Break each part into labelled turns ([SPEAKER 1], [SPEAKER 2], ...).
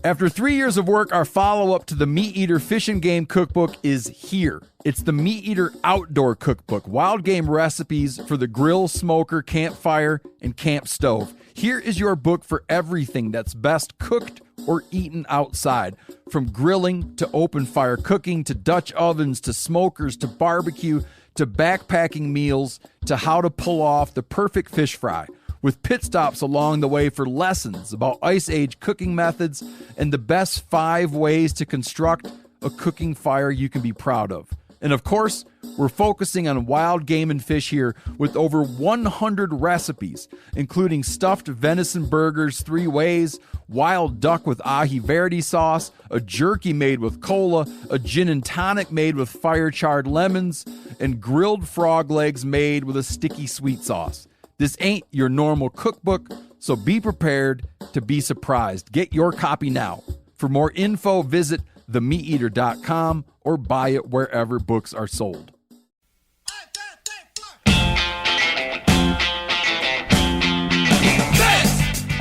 [SPEAKER 1] After 3 years of work, our follow-up to the Meat Eater Fish and Game Cookbook is here. It's the Meat Eater Outdoor Cookbook, wild game recipes for the grill, smoker, campfire, and camp stove. Here is your book for everything that's best cooked or eaten outside. From grilling to open fire cooking to Dutch ovens to smokers to barbecue to backpacking meals to how to pull off the perfect fish fry, with pit stops along the way for lessons about Ice Age cooking methods and the best 5 ways to construct a cooking fire you can be proud of. And of course, we're focusing on wild game and fish here with over 100 recipes, including stuffed venison burgers 3 ways, wild duck with ahi verde sauce, a jerky made with cola, a gin and tonic made with fire-charred lemons, and grilled frog legs made with a sticky sweet sauce. This ain't your normal cookbook, so be prepared to be surprised. Get your copy now. For more info, visit themeateater.com or buy it wherever books are sold.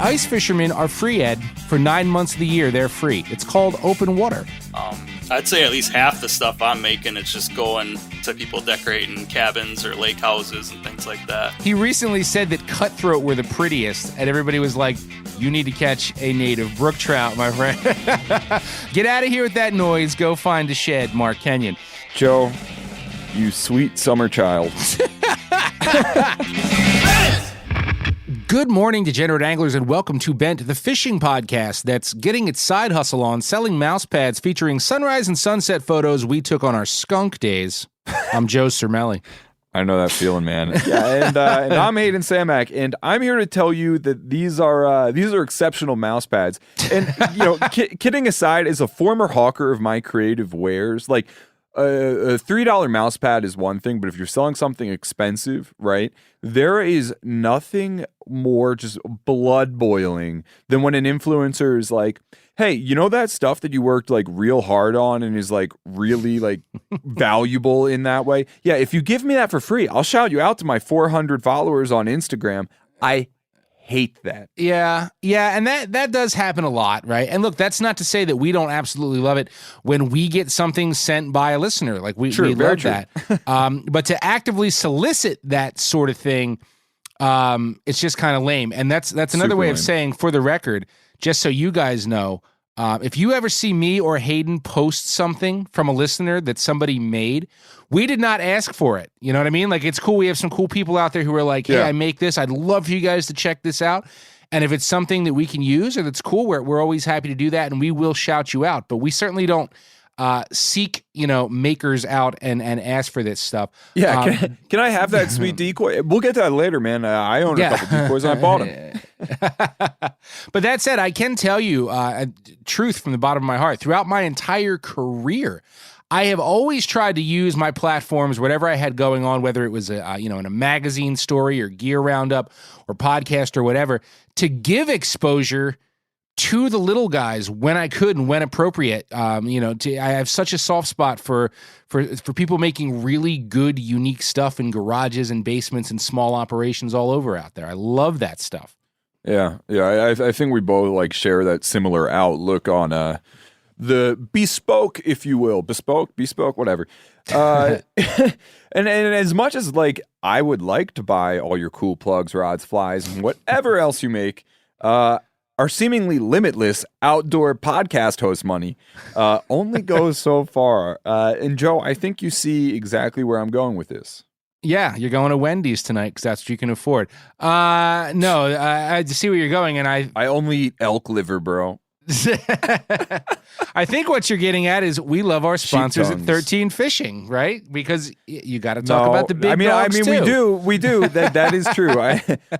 [SPEAKER 2] Ice fishermen are free, Ed. For 9 months of the year, they're free. It's called open water.
[SPEAKER 3] I'd say at least half the stuff I'm making is just going to people decorating cabins or lake houses and things like that.
[SPEAKER 2] He recently said that cutthroat were the prettiest, and everybody was like, you need to catch a native brook trout, my friend. Get out of here with that noise. Go find a shed, Mark Kenyon.
[SPEAKER 4] Joe, you sweet summer child.
[SPEAKER 2] Good morning, degenerate anglers, and welcome to Bent, the fishing podcast that's getting its side hustle on, selling mouse pads featuring sunrise and sunset photos we took on our skunk days. I'm Joe Cermelli.
[SPEAKER 4] I know that feeling, man. Yeah, and I'm Hayden Samak, and I'm here to tell you that these are exceptional mouse pads. And you know, kidding aside, as a former hawker of my creative wares, like a $3 mouse pad is one thing, but if you're selling something expensive, right, there is nothing more just blood boiling than when an influencer is like, hey, you know that stuff that you worked like real hard on and is like really like valuable in that way? Yeah, if you give me that for free, I'll shout you out to my 400 followers on Instagram. I hate that.
[SPEAKER 2] Yeah, and that does happen a lot, right? And look, that's not to say that we don't absolutely love it when we get something sent by a listener. Like we love that. But to actively solicit that sort of thing, it's just kind of lame. And that's another way of saying, for the record, just so you guys know, if you ever see me or Hayden post something from a listener that somebody made, we did not ask for it. You know what I mean? Like, it's cool. We have some cool people out there who are like, hey, I make this. I'd love for you guys to check this out. And if it's something that we can use or that's cool, we're always happy to do that, and we will shout you out. But we certainly don't seek, makers out and ask for this stuff.
[SPEAKER 4] Yeah, can I have that sweet decoy? We'll get to that later, man. I own a couple decoys and I bought them.
[SPEAKER 2] But that said, I can tell you truth from the bottom of my heart. Throughout my entire career, I have always tried to use my platforms, whatever I had going on, whether it was in a magazine story or gear roundup or podcast or whatever, to give exposure to the little guys when I could and when appropriate. I have such a soft spot for people making really good, unique stuff in garages and basements and small operations all over out there. I love that stuff.
[SPEAKER 4] Yeah. I think we both like share that similar outlook on the bespoke, if you will, bespoke, whatever. And as much as like I would like to buy all your cool plugs, rods, flies, and whatever else you make, our seemingly limitless outdoor podcast host money only goes so far. And Joe, I think you see exactly where I'm going with this.
[SPEAKER 2] Yeah, you're going to Wendy's tonight because that's what you can afford. I see where you're going, and I
[SPEAKER 4] only eat elk liver, bro.
[SPEAKER 2] I think what you're getting at is we love our sponsors at 13 Fishing, right? Because you got to talk about the big dogs too.
[SPEAKER 4] we do. That is true.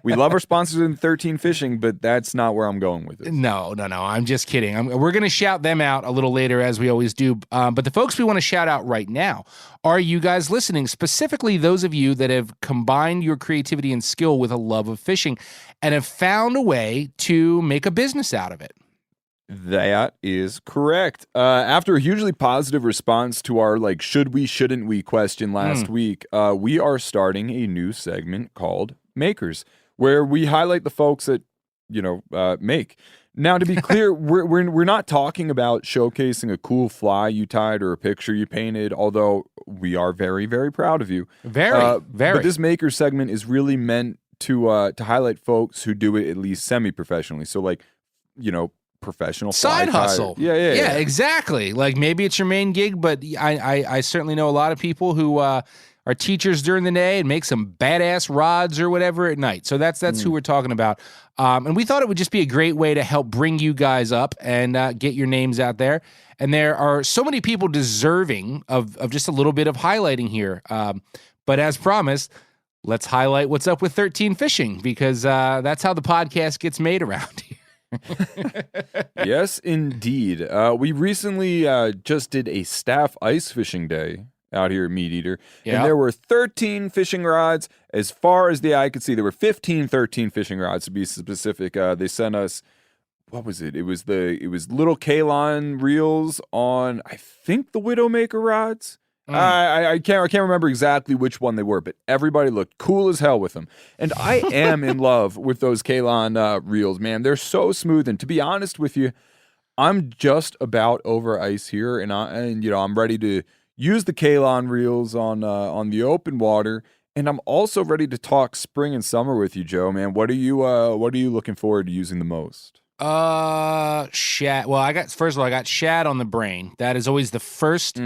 [SPEAKER 4] We love our sponsors in 13 Fishing, but that's not where I'm going with it.
[SPEAKER 2] No. I'm just kidding. We're going to shout them out a little later, as we always do. But the folks we want to shout out right now are you guys listening, specifically those of you that have combined your creativity and skill with a love of fishing and have found a way to make a business out of it.
[SPEAKER 4] That is correct. After a hugely positive response to our should we, shouldn't we question last week, we are starting a new segment called Makers, where we highlight the folks that, make. Now, to be clear, we're not talking about showcasing a cool fly you tied or a picture you painted, although we are very, very proud of you.
[SPEAKER 2] Very.
[SPEAKER 4] But this maker segment is really meant to highlight folks who do it at least semi-professionally. So, like, professional
[SPEAKER 2] side hustle.
[SPEAKER 4] Yeah,
[SPEAKER 2] exactly. Like maybe it's your main gig, but I certainly know a lot of people who are teachers during the day and make some badass rods or whatever at night. So that's who we're talking about. And we thought it would just be a great way to help bring you guys up and get your names out there. And there are so many people deserving of just a little bit of highlighting here. But as promised, let's highlight what's up with 13 Fishing, because that's how the podcast gets made around here.
[SPEAKER 4] Yes, indeed. We recently just did a staff ice fishing day out here at Meat Eater, and there were 13 fishing rods. As far as the eye could see, there were 13 fishing rods to be specific. They sent us, what was it? It was little Kalon reels on, I think, the Widowmaker rods. I can't remember exactly which one they were, but everybody looked cool as hell with them. And I am in love with those Kalon reels, man. They're so smooth. And to be honest with you, I'm just about over ice here, and I'm ready to use the Kalon reels on the open water. And I'm also ready to talk spring and summer with you, Joe. Man, what are you looking forward to using the most?
[SPEAKER 2] Shad. Well, I got shad on the brain. That is always the first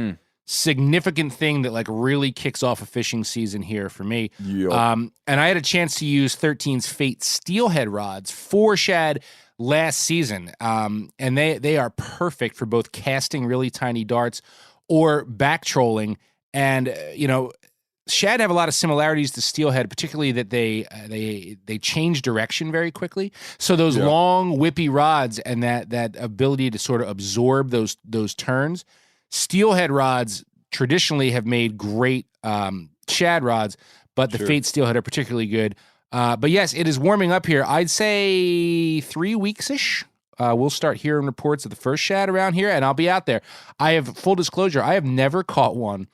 [SPEAKER 2] significant thing that like really kicks off a fishing season here for me.
[SPEAKER 4] Yep.
[SPEAKER 2] And I had a chance to use 13's Fate steelhead rods for shad last season. And they are perfect for both casting really tiny darts or back trolling. And shad have a lot of similarities to steelhead, particularly that they change direction very quickly. So those long whippy rods and that ability to sort of absorb those turns. Steelhead rods traditionally have made great shad rods, but the Fate steelhead are particularly good. But yes, it is warming up here. I'd say 3 weeks-ish. We'll start hearing reports of the first shad around here, and I'll be out there. I have, full disclosure, I have never caught one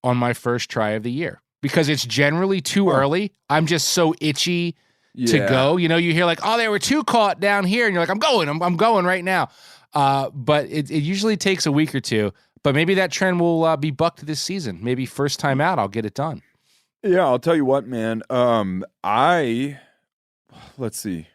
[SPEAKER 2] on my first try of the year because it's generally too early. I'm just so itchy to go. You hear like, oh, there were 2 caught down here, and you're like, I'm going right now. But it usually takes a week or two. But maybe that trend will be bucked this season. Maybe first time out, I'll get it done.
[SPEAKER 4] Yeah, I'll tell you what, man. Let's see.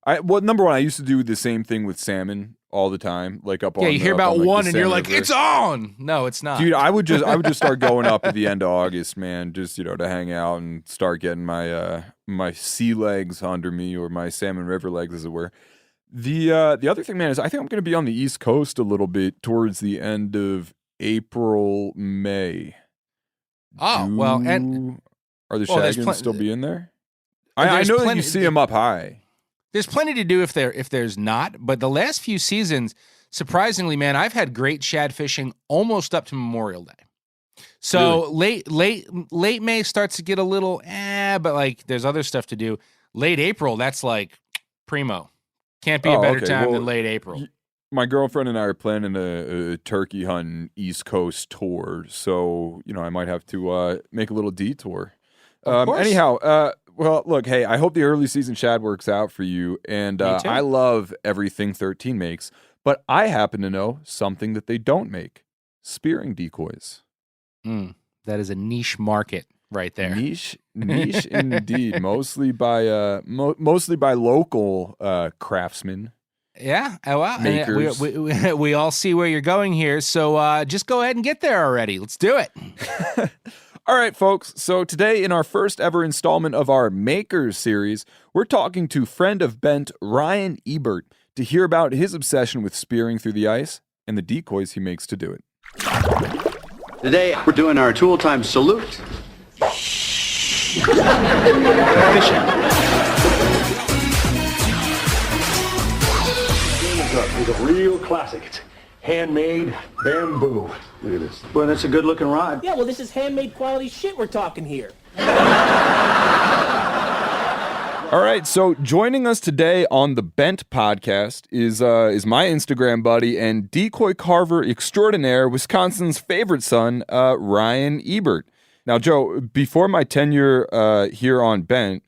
[SPEAKER 4] Number one, I used to do the same thing with salmon all the time. Like up on
[SPEAKER 2] you hear about one and you're like, it's on. No, it's not.
[SPEAKER 4] Dude, I would just start going up at the end of August, man, just to hang out and start getting my sea legs under me, or my salmon river legs, as it were. The other thing, man, is I think I'm going to be on the East Coast a little bit towards the end of April, May.
[SPEAKER 2] And
[SPEAKER 4] are the shagons still be in there? I know that you see them up high.
[SPEAKER 2] There's plenty to do if there's not, but the last few seasons, surprisingly, man, I've had great shad fishing almost up to Memorial Day. So really? late May starts to get a little but like there's other stuff to do. Late April, that's like primo. Can't be a better time than late April.
[SPEAKER 4] My girlfriend and I are planning a turkey hunting East Coast tour, so I might have to make a little detour. Anyhow, well, look, hey, I hope the early season shad works out for you, and I love everything 13 makes, but I happen to know something that they don't make: spearing decoys.
[SPEAKER 2] That is a niche market. Right there,
[SPEAKER 4] niche indeed. Mostly by local craftsmen.
[SPEAKER 2] Yeah, well,
[SPEAKER 4] makers.
[SPEAKER 2] We all see where you're going here, so just go ahead and get there already. Let's do it.
[SPEAKER 4] All right, folks. So today, in our first ever installment of our Makers series, we're talking to friend of Bent, Ryan Ebert, to hear about his obsession with spearing through the ice and the decoys he makes to do it.
[SPEAKER 5] Today, we're doing our tool time salute. Fishing.
[SPEAKER 6] It's a real classic. It's handmade bamboo. Look at this.
[SPEAKER 5] Well, that's a good-looking rod.
[SPEAKER 7] Yeah, well, this is handmade quality shit we're talking here.
[SPEAKER 4] All right, so joining us today on the Bent podcast is my Instagram buddy and decoy carver extraordinaire, Wisconsin's favorite son, Ryan Ebert. Now, Joe, before my tenure here on Bent,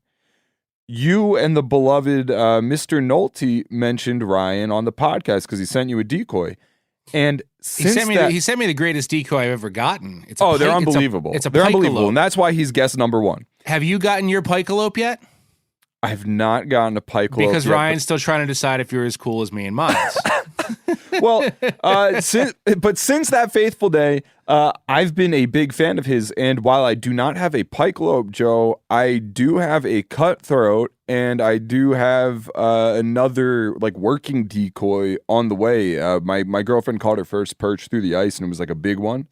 [SPEAKER 4] you and the beloved Mr. Nolte mentioned Ryan on the podcast because he sent you a decoy. And
[SPEAKER 2] he sent me the greatest decoy I've ever gotten.
[SPEAKER 4] They're unbelievable.
[SPEAKER 2] They're
[SPEAKER 4] unbelievable, and that's why he's guest number one.
[SPEAKER 2] Have you gotten your pikelope yet?
[SPEAKER 4] I've not gotten a pikelope
[SPEAKER 2] because
[SPEAKER 4] yet,
[SPEAKER 2] Ryan's still trying to decide if you're as cool as me and mine.
[SPEAKER 4] Well, since that faithful day, I've been a big fan of his. And while I do not have a pikelope, Joe, I do have a cutthroat, and I do have another like working decoy on the way. My girlfriend caught her first perch through the ice, and it was like a big one.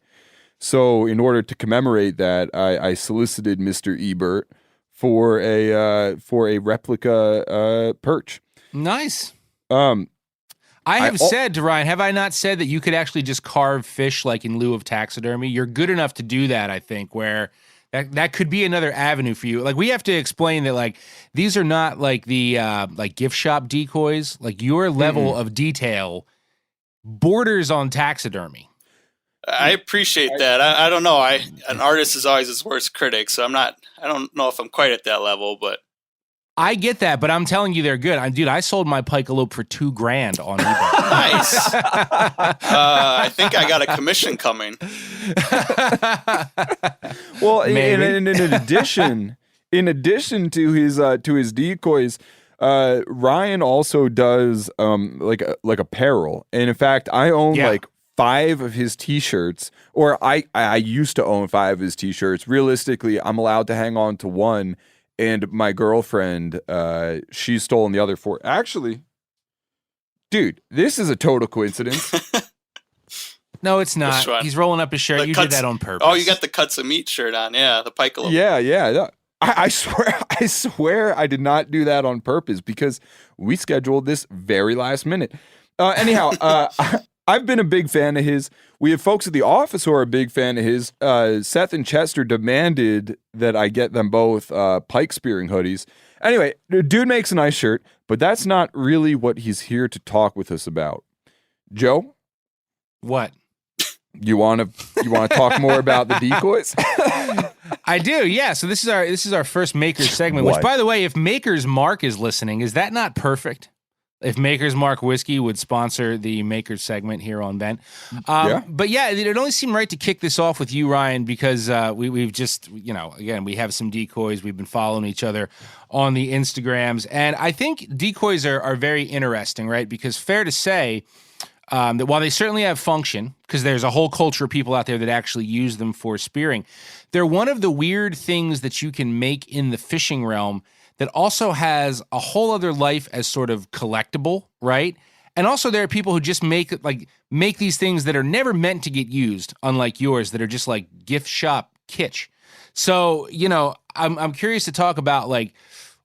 [SPEAKER 4] So in order to commemorate that, I solicited Mr. Ebert for a replica perch.
[SPEAKER 2] Nice. I have said to Ryan, have I not said that you could actually just carve fish like in lieu of taxidermy? You're good enough to do that, I think, where that could be another avenue for you. Like, we have to explain that, like, these are not like the like gift shop decoys. Like, your level of detail borders on taxidermy.
[SPEAKER 3] I appreciate that. I don't know. An artist is always his worst critic, so I don't know if I'm quite at that level, but
[SPEAKER 2] I get that, but I'm telling you they're good. I sold my pikelope for $2,000 on eBay.
[SPEAKER 3] Nice. I think I got a commission coming.
[SPEAKER 4] Well, in addition to his decoys, Ryan also does like apparel. And in fact, I own like 5 of his t-shirts, or I used to own 5 of his t-shirts. Realistically, I'm allowed to hang on to 1. And my girlfriend, she's stolen the other 4. Actually, dude, this is a total coincidence.
[SPEAKER 2] No, it's not. He's rolling up his shirt. You did that on purpose.
[SPEAKER 3] Oh, you got the cuts of meat shirt on. Yeah, the pikelope.
[SPEAKER 4] Yeah. I swear I did not do that on purpose because we scheduled this very last minute. Anyhow, I've been a big fan of his. We have folks at the office who are a big fan of his. Seth and Chester demanded that I get them both pike spearing hoodies. Anyway, the dude makes a nice shirt, but that's not really what he's here to talk with us about. Joe?
[SPEAKER 2] What?
[SPEAKER 4] You want to talk more about the decoys?
[SPEAKER 2] I do, yeah. So this is our first Maker's segment, which, by the way, if Maker's Mark is listening, is that not perfect? If Maker's Mark Whiskey would sponsor the Maker's segment here on Bent. But yeah, it only seemed right to kick this off with you, Ryan, because we've just, again, we have some decoys. We've been following each other on the Instagrams. And I think decoys are very interesting, right? Because fair to say that while they certainly have function, because there's a whole culture of people out there that actually use them for spearing, they're one of the weird things that you can make in the fishing realm that also has a whole other life as sort of collectible, right? And also there are people who just make these things that are never meant to get used, unlike yours, that are just like gift shop kitsch. So, I'm curious to talk about like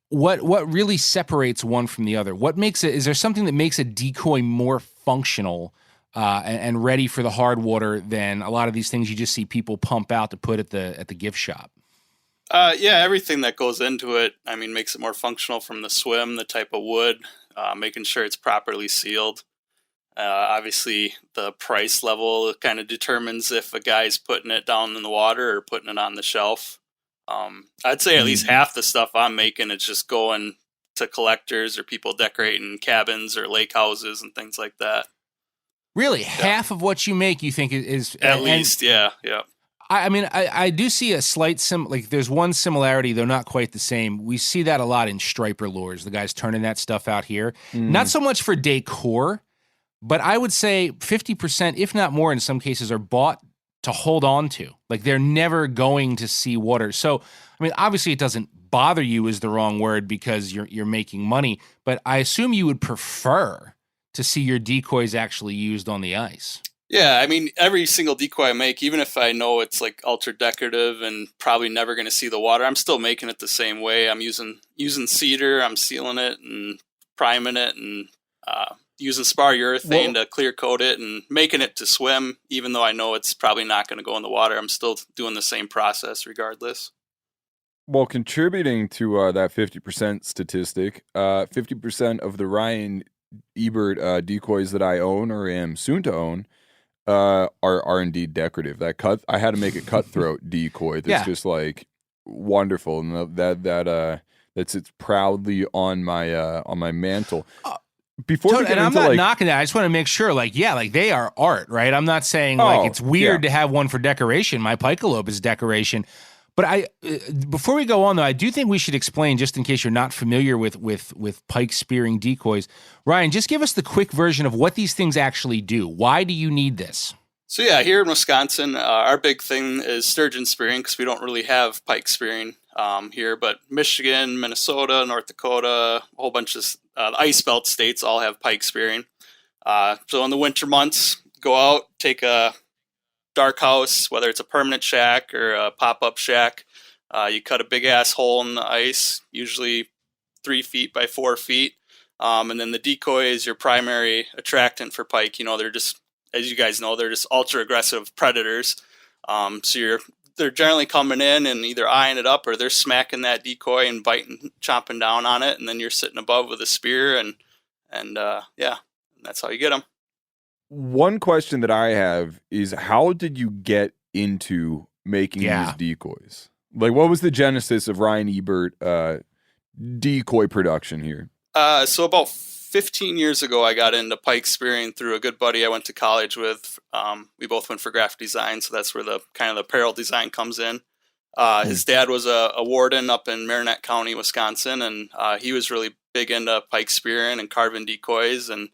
[SPEAKER 2] what really separates one from the other. Is there something that makes a decoy more functional and ready for the hard water than a lot of these things you just see people pump out to put at the gift shop?
[SPEAKER 3] Yeah, everything that goes into it, makes it more functional, from the swim, the type of wood, making sure it's properly sealed. Obviously, the price level kind of determines if a guy's putting it down in the water or putting it on the shelf. I'd say at least half the stuff I'm making, it's just going to collectors or people decorating cabins or lake houses and things like that.
[SPEAKER 2] Really? Yeah. Half of what you make, you think is...
[SPEAKER 3] At least, yeah.
[SPEAKER 2] I do see a slight there's one similarity, though not quite the same. We see that a lot in striper lures. The guys turning that stuff out here. Not so much for decor, but I would say 50%, if not more in some cases, are bought to hold on to. Like, they're never going to see water. So, obviously it doesn't bother you is the wrong word because you're making money, but I assume you would prefer to see your decoys actually used on the ice.
[SPEAKER 3] Yeah, every single decoy I make, even if I know it's like ultra decorative and probably never going to see the water, I'm still making it the same way. I'm using cedar, I'm sealing it and priming it, and using spar urethane to clear coat it and making it to swim. Even though I know it's probably not going to go in the water, I'm still doing the same process regardless.
[SPEAKER 4] Well, contributing to that 50% statistic, 50% of the Ryan Ebert decoys that I own or am soon to own are indeed decorative. I had to make a cutthroat decoy that's just like wonderful, and that that sits proudly on my mantle. Before we get
[SPEAKER 2] and I'm
[SPEAKER 4] into
[SPEAKER 2] not knocking that. I just want to make sure, like they are art, right? I'm not saying it's weird to have one for decoration. My picalope is decoration. But before we go on, though, I do think we should explain, just in case you're not familiar with pike spearing decoys. Ryan, just give us the quick version of what these things actually do. Why do you need this?
[SPEAKER 3] So yeah, here in Wisconsin, our big thing is sturgeon spearing because we don't really have pike spearing here. But Michigan, Minnesota, North Dakota, a whole bunch of the ice belt states all have pike spearing. So in the winter months, go out, take a dark house, whether it's a permanent shack or a pop-up shack. You cut a big-ass hole in the ice, usually 3 feet by 4 feet. And then the decoy is your primary attractant for pike. They're just, as you guys know, they're just ultra-aggressive predators. So they're generally coming in and either eyeing it up or they're smacking that decoy and biting, chomping down on it. And then you're sitting above with a spear and that's how you get them.
[SPEAKER 4] One question that I have is, how did you get into making these decoys? Like, what was the genesis of Ryan Ebert decoy production here?
[SPEAKER 3] So about 15 years ago, I got into pike spearing through a good buddy I went to college with. We both went for graphic design, so that's where the kind of the apparel design comes in. His dad was a warden up in Marinette County, Wisconsin, and he was really big into pike spearing and carving decoys, and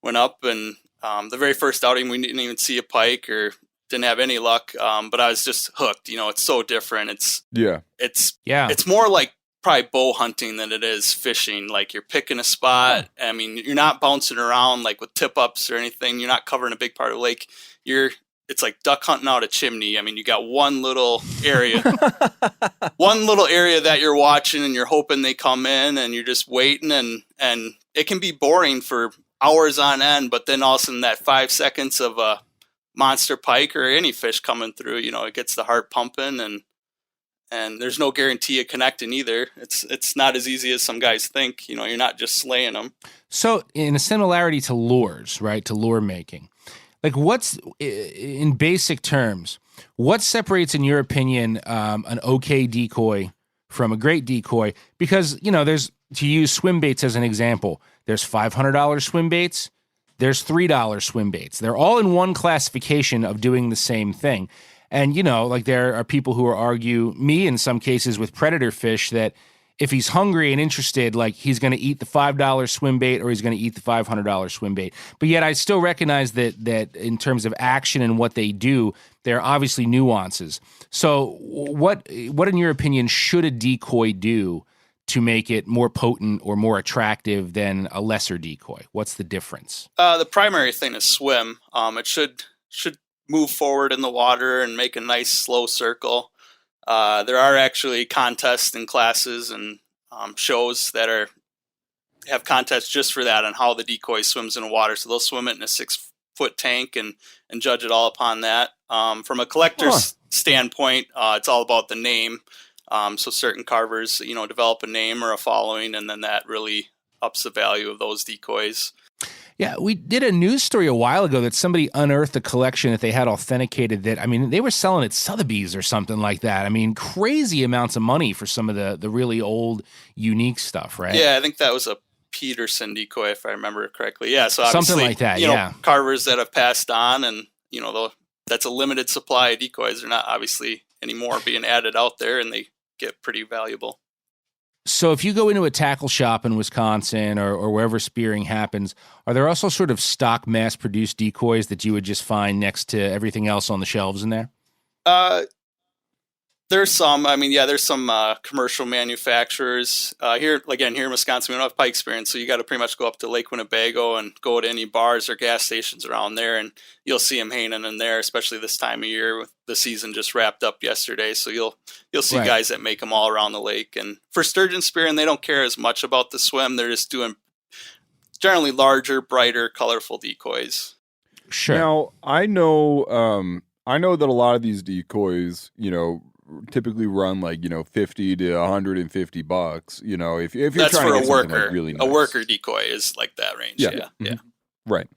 [SPEAKER 3] went up and the very first outing, we didn't even see a pike or didn't have any luck. But I was just hooked. It's so different. It's more like probably bow hunting than it is fishing. Like, you're picking a spot. I mean, you're not bouncing around like with tip ups or anything. You're not covering a big part of the lake. It's like duck hunting out a chimney. I mean, you got one little area, that you're watching and you're hoping they come in and you're just waiting and it can be boring for hours on end, but then all of a sudden that 5 seconds of a monster pike or any fish coming through, it gets the heart pumping and there's no guarantee of connecting either. It's not as easy as some guys think. You're not just slaying them. So
[SPEAKER 2] in a similarity to lures, right, to lure making, like what's, in basic terms, what separates, in your opinion, an okay decoy from a great decoy? Because, there's, to use swim baits as an example, there's $500 swim baits, there's $3 swim baits. They're all in one classification of doing the same thing. And, there are people who argue, me in some cases with predator fish, that if he's hungry and interested, like, he's going to eat the $5 swim bait or he's going to eat the $500 swim bait. But yet I still recognize that in terms of action and what they do, there are obviously nuances. So what in your opinion should a decoy do to make it more potent or more attractive than a lesser decoy? What's the difference? The primary thing is swim. It should move forward in the water and make a nice slow circle. There are actually contests and classes and shows that have contests just for that, on how the decoy swims in the water. So they'll swim it in a 6-foot tank and judge it all upon that. From a collector's standpoint, it's all about the name. So certain carvers, develop a name or a following, and then that really ups the value of those decoys. Yeah, we did a news story a while ago that somebody unearthed a collection that they had authenticated that, they were selling at Sotheby's or something like that. Crazy amounts of money for some of the really old, unique stuff, right? Yeah, I think that was a Peterson decoy, if I remember correctly. Yeah, so obviously, something like that, carvers that have passed on and, that's a limited supply of decoys. They're not obviously anymore being added out there, and they get pretty valuable. So if you go into a tackle shop in Wisconsin or wherever spearing happens, are there also sort of stock mass-produced decoys that you would just find next to everything else on the shelves in there? There's some. There's some commercial manufacturers. Here in Wisconsin, we don't have pike spearing, so you got to pretty much go up to Lake Winnebago and go to any bars or gas stations around there, and you'll see them hanging in there, especially this time of year. The season just wrapped up yesterday, so you'll see guys that make them all around the lake. And for sturgeon spearing, they don't care as much about the swim. They're just doing generally larger, brighter, colorful decoys. Sure.
[SPEAKER 4] Now, I know that a lot of these decoys, typically run like, $50 to $150. If you're
[SPEAKER 3] that's
[SPEAKER 4] trying
[SPEAKER 3] for
[SPEAKER 4] to get
[SPEAKER 3] a worker,
[SPEAKER 4] like really nice.
[SPEAKER 3] A worker decoy is like that range. Yeah.
[SPEAKER 4] Right.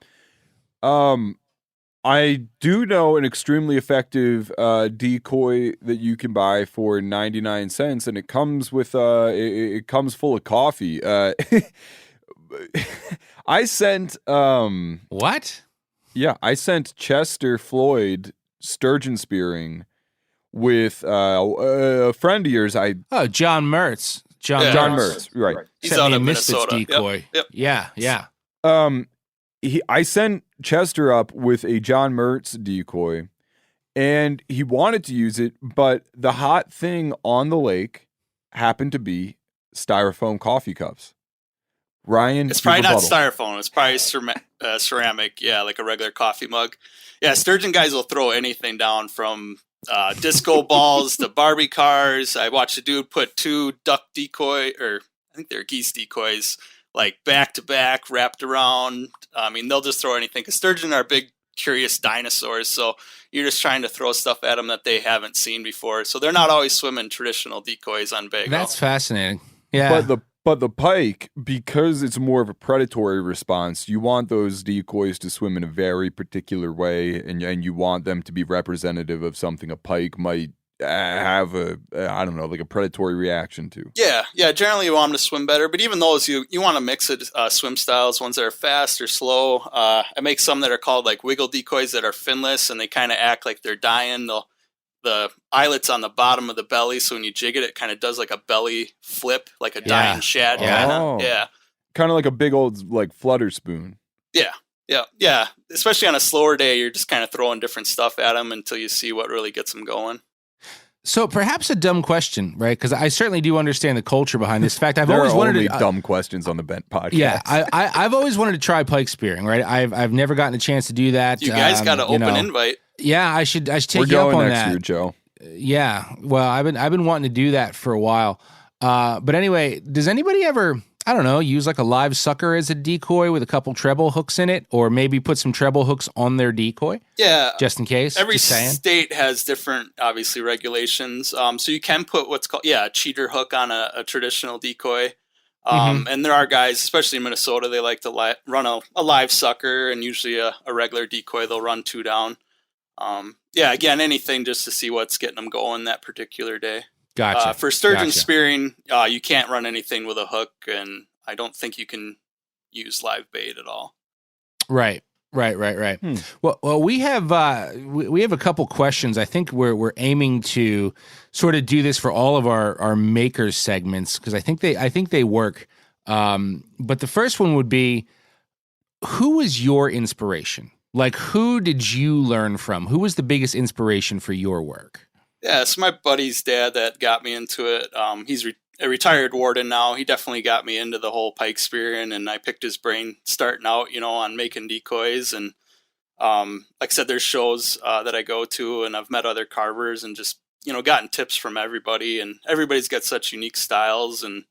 [SPEAKER 4] I do know an extremely effective decoy that you can buy for 99 cents, and it comes with it comes full of coffee. I sent
[SPEAKER 2] what?
[SPEAKER 4] Yeah, I sent Chester Floyd sturgeon spearing with a friend of yours.
[SPEAKER 2] John Mertz. John
[SPEAKER 4] Mertz, right?
[SPEAKER 3] He's out of
[SPEAKER 2] Misfits
[SPEAKER 3] Minnesota.
[SPEAKER 2] decoy.
[SPEAKER 3] Yep.
[SPEAKER 2] Yeah.
[SPEAKER 4] I sent Chester up with a John Mertz decoy, and he wanted to use it, but the hot thing on the lake happened to be styrofoam coffee cups. Ryan,
[SPEAKER 3] it's probably not styrofoam. It's probably ceramic. Yeah, like a regular coffee mug. Yeah, sturgeon guys will throw anything down from disco balls to Barbie cars. I watched a dude put 2 duck decoy, or I think they're geese decoys, like back to back, wrapped around. I mean, they'll just throw anything. Because sturgeon are big, curious dinosaurs, so you're just trying to throw stuff at them that they haven't seen before. So they're not always swimming traditional decoys on Bago.
[SPEAKER 2] That's fascinating. Yeah,
[SPEAKER 4] But the pike, because it's more of a predatory response, you want those decoys to swim in a very particular way, and you want them to be representative of something a pike might have like a predatory reaction to.
[SPEAKER 3] Yeah. Generally, you want them to swim better, but even those, you want to mix it, swim styles, ones that are fast or slow. I make some that are called like wiggle decoys that are finless, and they kind of act like they're dying. The eyelet's on the bottom of the belly, so when you jig it, it kind of does like a belly flip, like a dying shad kind of. Yeah.
[SPEAKER 4] Kind of like a big old like flutter spoon.
[SPEAKER 3] Yeah. Especially on a slower day, you're just kind of throwing different stuff at them until you see what really gets them going.
[SPEAKER 2] So perhaps a dumb question, right? Because I certainly do understand the culture behind this. In fact, I've always wanted
[SPEAKER 4] to dumb questions on the Bent podcast.
[SPEAKER 2] Yeah, I've always wanted to try pike spearing, right? I've never gotten a chance to do that.
[SPEAKER 3] You guys got an open invite.
[SPEAKER 2] Yeah, I should take
[SPEAKER 4] you up on that. We're going next
[SPEAKER 2] year,
[SPEAKER 4] Joe.
[SPEAKER 2] Yeah, well, I've been wanting to do that for a while. But anyway, does anybody ever, I don't know, use like a live sucker as a decoy with a couple treble hooks in it, or maybe put some treble hooks on their decoy?
[SPEAKER 3] Yeah,
[SPEAKER 2] just in case.
[SPEAKER 3] Every state has different, obviously, regulations. So you can put what's called a cheater hook on a traditional decoy. And there are guys, especially in Minnesota, they like to run a live sucker, and usually a regular decoy they'll run 2 down. Again, anything just to see what's getting them going that particular day.
[SPEAKER 2] Gotcha.
[SPEAKER 3] For sturgeon spearing, you can't run anything with a hook, and I don't think you can use live bait at all.
[SPEAKER 2] Right. Well, we have a couple questions. I think we're aiming to sort of do this for all of our makers segments, because I think they work. But the first one would be, who was your inspiration? Like, who did you learn from? Who was the biggest inspiration for your work?
[SPEAKER 3] Yeah, it's my buddy's dad that got me into it. He's a retired warden now. He definitely got me into the whole pike spearing, and I picked his brain starting out, on making decoys. And like I said, there's shows that I go to, and I've met other carvers and just, gotten tips from everybody. And everybody's got such unique styles. And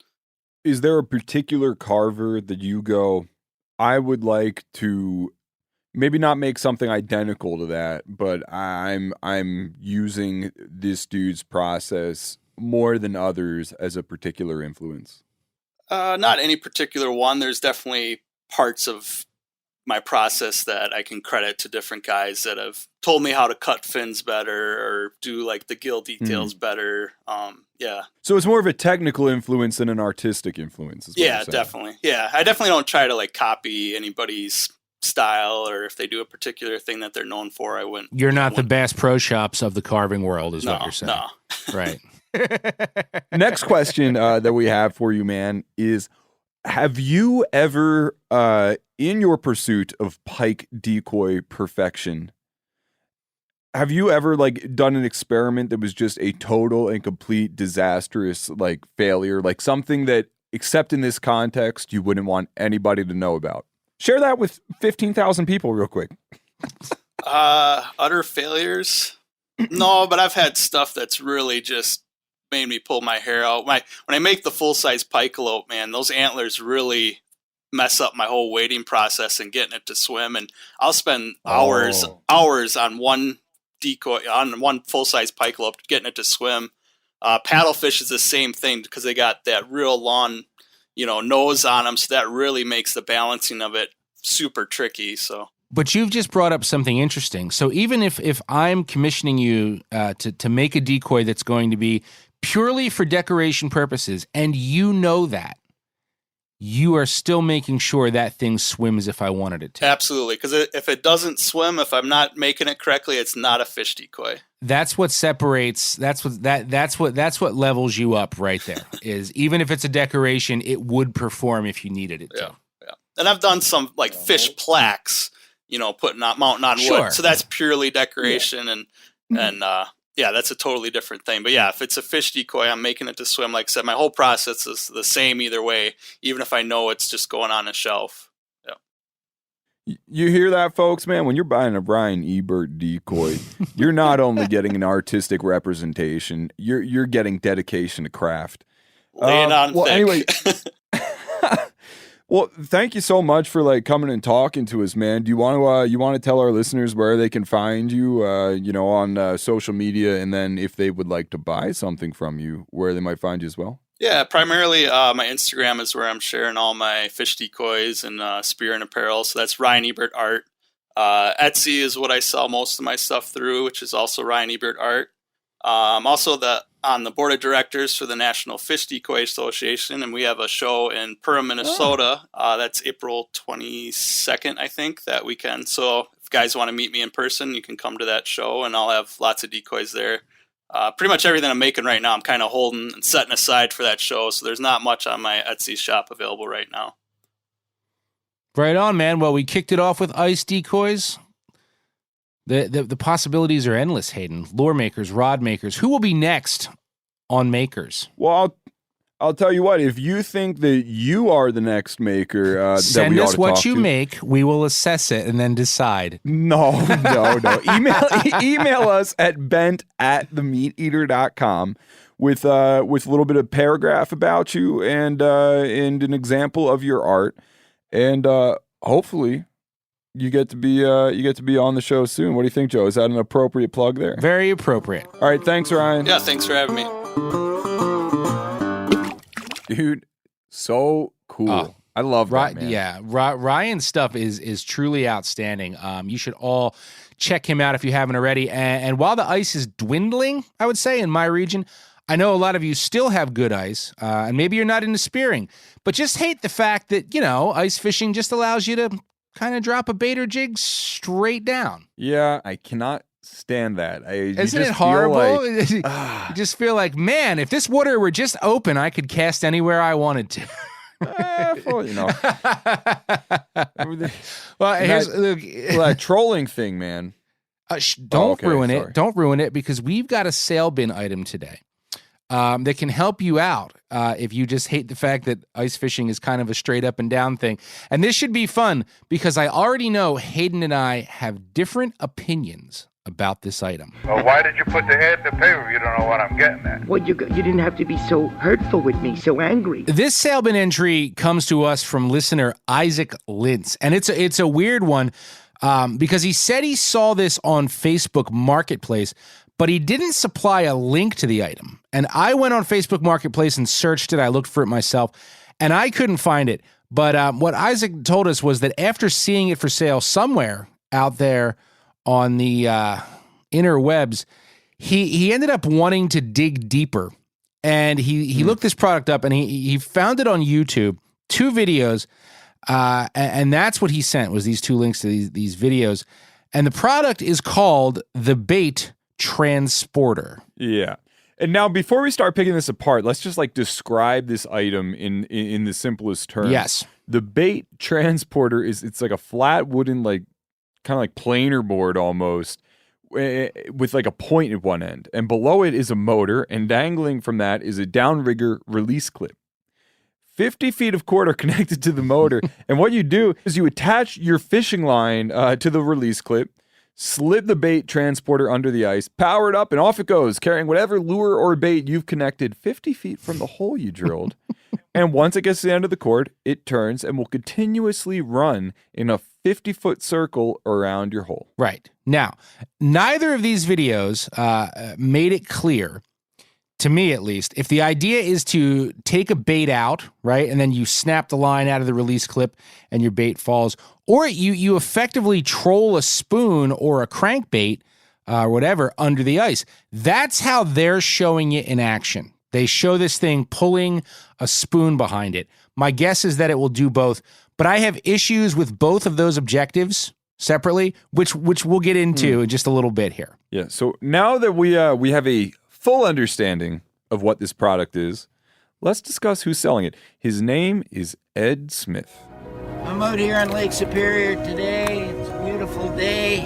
[SPEAKER 4] is there a particular carver that you go, I would like to maybe not make something identical to that, but I'm using this dude's process more than others as a particular influence?
[SPEAKER 3] Not any particular one. There's definitely parts of my process that I can credit to different guys that have told me how to cut fins better or do like the gill details better.
[SPEAKER 4] So it's more of a technical influence than an artistic influence.
[SPEAKER 3] Yeah, definitely. Yeah, I definitely don't try to like copy anybody's style, or if they do a particular thing that they're known for, I wouldn't.
[SPEAKER 2] You're not the Bass Pro Shops of the carving world, is what you're saying.
[SPEAKER 3] No.
[SPEAKER 2] Right.
[SPEAKER 4] Next question that we have for you, man, is have you ever, in your pursuit of pike decoy perfection, have you ever like done an experiment that was just a total and complete disastrous like failure, like something that, except in this context, you wouldn't want anybody to know about? Share that with 15,000 people real quick.
[SPEAKER 3] Utter failures? No, but I've had stuff that's really just made me pull my hair out. When I make the full-size pikealope, man, those antlers really mess up my whole waiting process and getting it to swim. And I'll spend hours on one decoy, on one full-size pikealope, getting it to swim. Paddlefish is the same thing because they got that real long, nose on them. So that really makes the balancing of it super tricky. So
[SPEAKER 2] But you've just brought up something interesting. So even if I'm commissioning you to make a decoy that's going to be purely for decoration purposes, and you know that, you are still making sure that thing swims if I wanted it to.
[SPEAKER 3] Absolutely, because if it doesn't swim, if I'm not making it correctly, it's not a fish decoy.
[SPEAKER 2] That's what separates. That's what levels you up right there. Is even if it's a decoration, it would perform if you needed it to.
[SPEAKER 3] Yeah. And I've done some like fish plaques, mounting on wood. So that's purely decoration, and that's a totally different thing. But yeah, if it's a fish decoy, I'm making it to swim. Like I said, my whole process is the same either way, even if I know it's just going on a shelf. Yeah.
[SPEAKER 4] You hear that, folks, man? When you're buying a Brian Ebert decoy, you're not only getting an artistic representation, you're getting dedication to craft.
[SPEAKER 3] Laying on thick.
[SPEAKER 4] Anyway, well, thank you so much for coming and talking to us, man. Do you want to tell our listeners where they can find you, on social media, and then if they would like to buy something from you, where they might find you as well?
[SPEAKER 3] Yeah, primarily my Instagram is where I'm sharing all my fish decoys and spear and apparel. So that's Ryan Ebert Art. Etsy is what I sell most of my stuff through, which is also Ryan Ebert Art. I'm also on the board of directors for the National Fish Decoy Association, and we have a show in Perham, Minnesota. That's April 22nd, I think, that weekend. So if you guys want to meet me in person, you can come to that show, and I'll have lots of decoys there. Pretty much everything I'm making right now, I'm kind of holding and setting aside for that show, so there's not much on my Etsy shop available right now.
[SPEAKER 2] Right on, man. Well, we kicked it off with ice decoys. The possibilities are endless, Hayden. Lure makers, rod makers. Who will be next on makers?
[SPEAKER 4] Well, I'll tell you what. If you think that you are the next maker,
[SPEAKER 2] send us what you make. We will assess it and then decide.
[SPEAKER 4] No. Email us at bent@themeateater.com with a little bit of paragraph about you and an example of your art, and hopefully you get to be on the show soon. What do you think, Joe? Is that an appropriate plug there?
[SPEAKER 2] Very appropriate.
[SPEAKER 4] All right, thanks, Ryan.
[SPEAKER 3] Yeah, thanks for having me.
[SPEAKER 4] Dude, so cool. I love that, man.
[SPEAKER 2] Yeah, Ryan's stuff is truly outstanding. You should all check him out if you haven't already. And while the ice is dwindling, I would say, in my region, I know a lot of you still have good ice, and maybe you're not into spearing, but just hate the fact that, ice fishing just allows you to kind of drop a bait or jig straight down.
[SPEAKER 4] Yeah, I cannot stand that.
[SPEAKER 2] Isn't it horrible? You just feel like, man, if this water were just open, I could cast anywhere I wanted to. Well, here's
[SPEAKER 4] that trolling thing, man.
[SPEAKER 2] Don't ruin it. Don't ruin it, because we've got a sale bin item today that can help you out if you just hate the fact that ice fishing is kind of a straight up and down thing. And this should be fun, because I already know Hayden and I have different opinions about this item.
[SPEAKER 8] Well, why did you put the head in the paper? You don't know what I'm getting at.
[SPEAKER 9] Well, you didn't have to be so hurtful with me, so angry.
[SPEAKER 2] This sale bin entry comes to us from listener Isaac Lintz, and it's a weird one because he said he saw this on Facebook Marketplace, but he didn't supply a link to the item. And I went on Facebook Marketplace and searched it. I looked for it myself, and I couldn't find it. But what Isaac told us was that after seeing it for sale somewhere out there on the interwebs, he ended up wanting to dig deeper, and he looked this product up, and he found it on YouTube, 2 videos, and that's what he sent, was these 2 links to these videos, and the product is called the Bait Transporter.
[SPEAKER 4] Yeah. And now, before we start picking this apart, let's just describe this item in the simplest terms.
[SPEAKER 2] Yes.
[SPEAKER 4] The Bait Transporter it's like a flat wooden kind of like planer board almost, with a point at one end, and below it is a motor, and dangling from that is a downrigger release clip. 50 feet of cord are connected to the motor, and what you do is you attach your fishing line to the release clip, slip the bait transporter under the ice, power it up, and off it goes, carrying whatever lure or bait you've connected 50 feet from the hole you drilled. And once it gets to the end of the cord, it turns and will continuously run in a 50-foot circle around your hole.
[SPEAKER 2] Right. Now, neither of these videos made it clear to me at least, if the idea is to take a bait out, right, and then you snap the line out of the release clip and your bait falls, or you effectively troll a spoon or a crankbait or whatever under the ice, that's how they're showing it in action. They show this thing pulling a spoon behind it. My guess is that it will do both, but I have issues with both of those objectives separately, which we'll get into in just a little bit here.
[SPEAKER 4] Yeah, so now that we have a full understanding of what this product is, let's discuss who's selling it. His name is Ed Smith.
[SPEAKER 10] I'm out here on Lake Superior today. It's a beautiful day.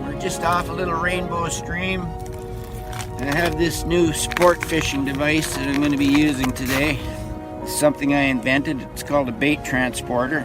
[SPEAKER 10] We're just off a little rainbow stream. And I have this new sport fishing device that I'm going to be using today. It's something I invented. It's called a bait transporter.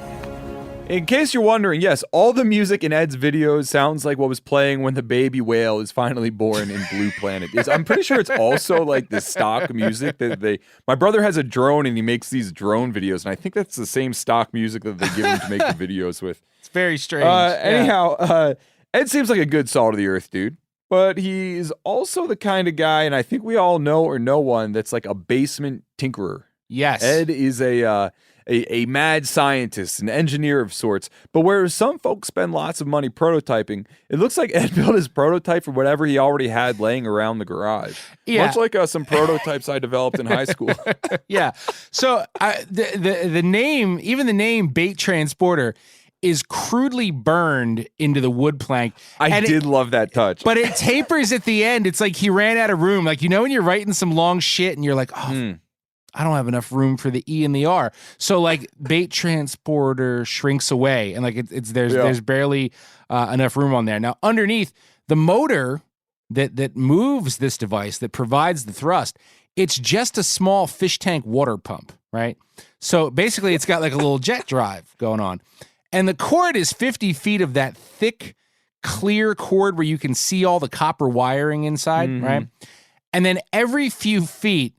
[SPEAKER 4] In case you're wondering, yes, all the music in Ed's videos sounds like what was playing when the baby whale is finally born in Blue Planet. I'm pretty sure it's also like the stock music that my brother has a drone and he makes these drone videos, and I think that's the same stock music that they give him to make the videos with.
[SPEAKER 2] It's very strange.
[SPEAKER 4] Anyhow, Ed seems like a good salt of the earth dude, but he's also the kind of guy, and I think we all know or know one, that's like a basement tinkerer.
[SPEAKER 2] Yes.
[SPEAKER 4] Ed is a mad scientist, an engineer of sorts. But whereas some folks spend lots of money prototyping, it looks like Ed built his prototype for whatever he already had laying around the garage.
[SPEAKER 2] Yeah.
[SPEAKER 4] Much like some prototypes I developed in high school.
[SPEAKER 2] Yeah. So the name, even the name bait transporter, is crudely burned into the wood plank.
[SPEAKER 4] I did love that touch.
[SPEAKER 2] But it tapers at the end. It's like he ran out of room. Like, when you're writing some long shit and you're like, I don't have enough room for the E and the R. So like bait transporter shrinks away, and like there's barely enough room on there. Now underneath the motor that moves this device, that provides the thrust, it's just a small fish tank water pump, right? So basically it's got like a little jet drive going on. And the cord is 50 feet of that thick, clear cord where you can see all the copper wiring inside, right? And then every few feet,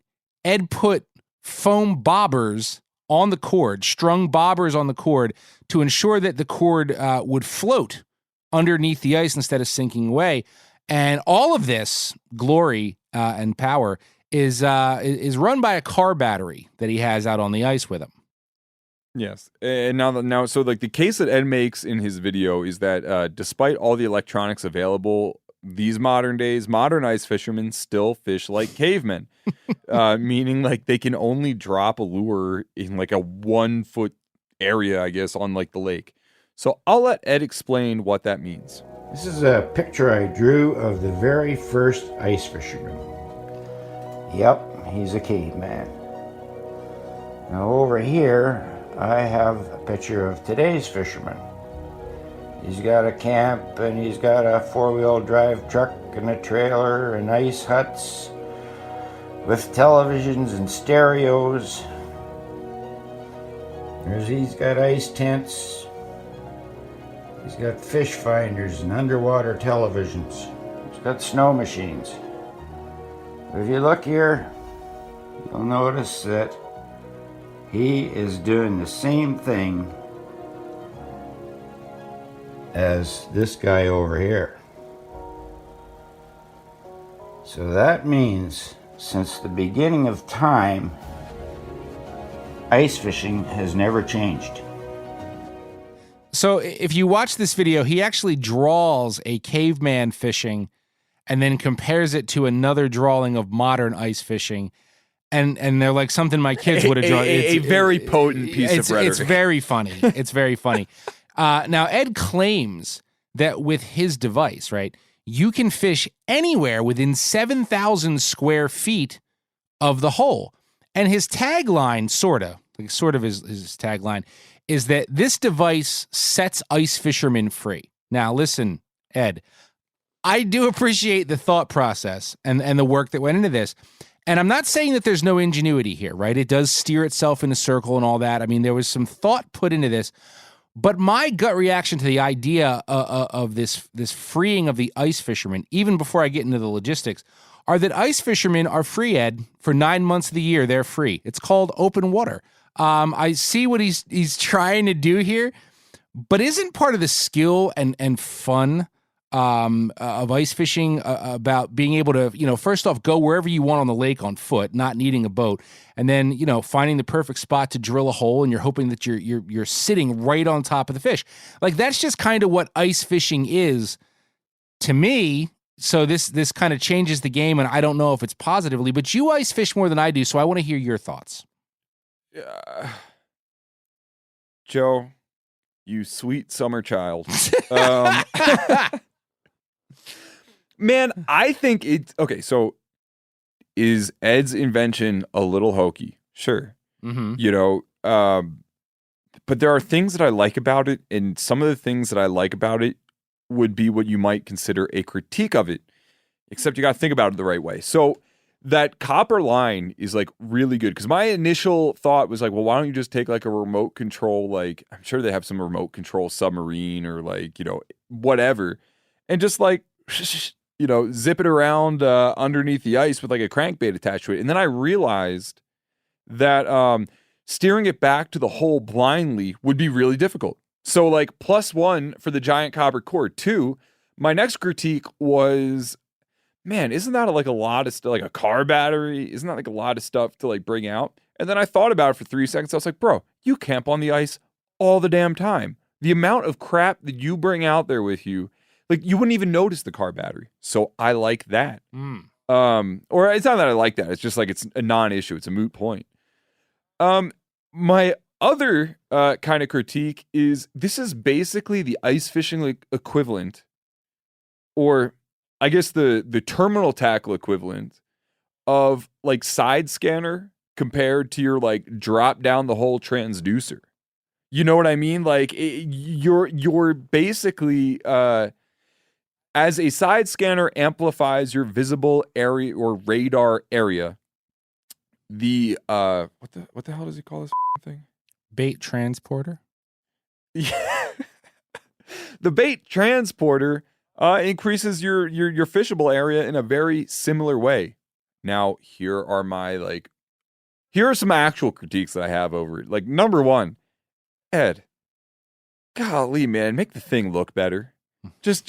[SPEAKER 2] Ed put foam bobbers on the cord, strung bobbers on the cord, to ensure that the cord would float underneath the ice instead of sinking away. And all of this glory and power is run by a car battery that he has out on the ice with him.
[SPEAKER 4] Yes. And now, so like the case that Ed makes in his video is that despite all the electronics available, these modern ice fishermen still fish like cavemen, meaning like they can only drop a lure in like a 1 foot area, I guess, on like the lake. So I'll let Ed explain what that means.
[SPEAKER 10] This is a picture I drew of the very first ice fisherman. Yep, he's a caveman. Now over here, I have a picture of today's fisherman. He's got a camp, and he's got a four-wheel drive truck and a trailer and ice huts with televisions and stereos. He's got ice tents. He's got fish finders and underwater televisions. He's got snow machines. If you look here, you'll notice that he is doing the same thing as this guy over here. So that means since the beginning of time, ice fishing has never changed.
[SPEAKER 2] So if you watch this video, he actually draws a caveman fishing and then compares it to another drawing of modern ice fishing. And they're like something my kids would have drawn.
[SPEAKER 4] A very potent piece of rhetoric.
[SPEAKER 2] It's very funny. It's very funny. Now, Ed claims that with his device, right, you can fish anywhere within 7,000 square feet of the hole. And his tagline, sort of his tagline, is that this device sets ice fishermen free. Now, listen, Ed, I do appreciate the thought process and the work that went into this. And I'm not saying that there's no ingenuity here, right? It does steer itself in a circle and all that. I mean, there was some thought put into this. But my gut reaction to the idea of this freeing of the ice fishermen, even before I get into the logistics, are that ice fishermen are free, Ed, for 9 months of the year. They're free. It's called open water. I see what he's trying to do here, but isn't part of the skill and fun of ice fishing, about being able to, first off, go wherever you want on the lake on foot, not needing a boat, and then, finding the perfect spot to drill a hole, and you're hoping that you're sitting right on top of the fish. Like, that's just kind of what ice fishing is to me. So this kind of changes the game, and I don't know if it's positively, but you ice fish more than I do, so I want to hear your thoughts.
[SPEAKER 4] Joe, you sweet summer child. Man, I think it's okay. So is Ed's invention a little hokey? Sure.
[SPEAKER 2] Mm-hmm.
[SPEAKER 4] But there are things that I like about it, and some of the things that I like about it would be what you might consider a critique of it, except you got to think about it the right way. So that copper line is like really good, because my initial thought was like, well, why don't you just take like a remote control, like I'm sure they have some remote control submarine or like, whatever, and just like, zip it around underneath the ice with like a crankbait attached to it. And then I realized that steering it back to the hole blindly would be really difficult. So like +1 for the giant copper cord. 2, my next critique was, man, isn't that like a lot of stuff, like a car battery? Isn't that like a lot of stuff to like bring out? And then I thought about it for 3 seconds. I was like, bro, you camp on the ice all the damn time. The amount of crap that you bring out there with you, like you wouldn't even notice the car battery. So I like that. Or it's not that I like that. It's just like it's a non-issue. It's a moot point. My other kind of critique is this is basically the ice fishing equivalent, or I guess the terminal tackle equivalent of like side scanner compared to your like drop down the hole transducer. You know what I mean? Like you're basically as a side scanner amplifies your visible area or radar area. The what the hell does he call this thing?
[SPEAKER 2] Bait transporter.
[SPEAKER 4] Yeah. The bait transporter increases your fishable area in a very similar way. Now, here are some actual critiques that I have over it. Like, number 1, Ed, golly, man, make the thing look better. Just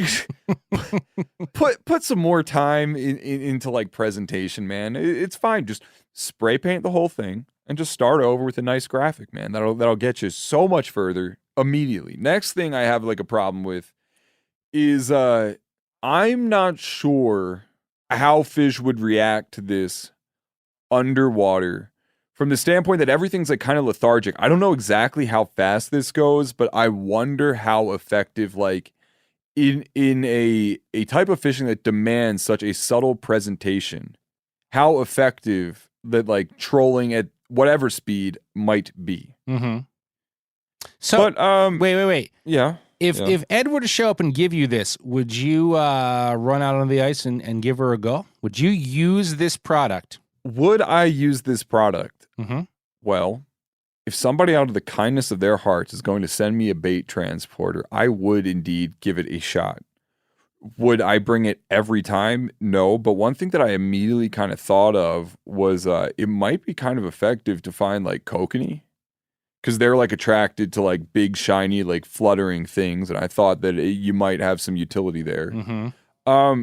[SPEAKER 4] put some more time into like presentation, man. It's fine. Just spray paint the whole thing and just start over with a nice graphic, man. That'll get you so much further immediately. Next thing I have like a problem with is I'm not sure how fish would react to this underwater from the standpoint that everything's like kind of lethargic. I don't know exactly how fast this goes, but I wonder how effective, like in a type of fishing that demands such a subtle presentation, how effective that like trolling at whatever speed might be.
[SPEAKER 2] Mm-hmm. So, but, wait.
[SPEAKER 4] Yeah.
[SPEAKER 2] If Ed were to show up and give you this, would you run out on the ice and give her a go? Would you use this product?
[SPEAKER 4] Would I use this product?
[SPEAKER 2] Mm-hmm.
[SPEAKER 4] Well, if somebody out of the kindness of their hearts is going to send me a bait transporter, I would indeed give it a shot. Would I bring it every time? No, but one thing that I immediately kind of thought of was it might be kind of effective to find like kokanee, because they're like attracted to like big, shiny, like fluttering things, and I thought that you might have some utility there.
[SPEAKER 2] Mm-hmm.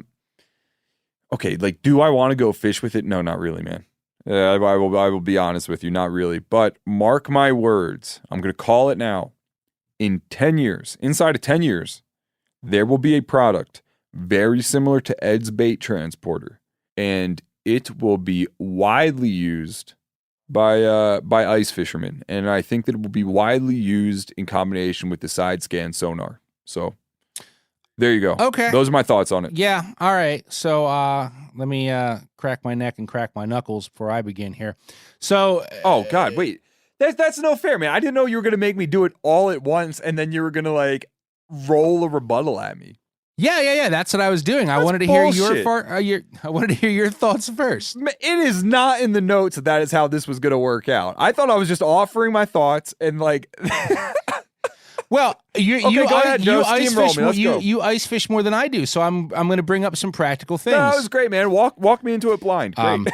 [SPEAKER 4] Okay, like, do I want to go fish with it? No, not really, man. I will be honest with you, not really. But mark my words, I'm going to call it now. In 10 years, inside of 10 years, there will be a product very similar to Ed's bait transporter, and it will be widely used by ice fishermen, and I think that it will be widely used in combination with the side scan sonar. So there you go.
[SPEAKER 2] Okay,
[SPEAKER 4] those are my thoughts on it.
[SPEAKER 2] Yeah. All right. So let me crack my neck and crack my knuckles before I begin here. So
[SPEAKER 4] oh God, wait, that's no fair, man. I didn't know you were gonna make me do it all at once, and then you were gonna like roll a rebuttal at me.
[SPEAKER 2] Yeah. That's what I was doing. I wanted to hear I wanted to hear your thoughts first.
[SPEAKER 4] It is not in the notes that is how this was going to work out. I thought I was just offering my thoughts and like.
[SPEAKER 2] Well, you ice fish more than I do, so I'm going to bring up some practical things.
[SPEAKER 4] No, that was great, man. Walk me into it blind. Great.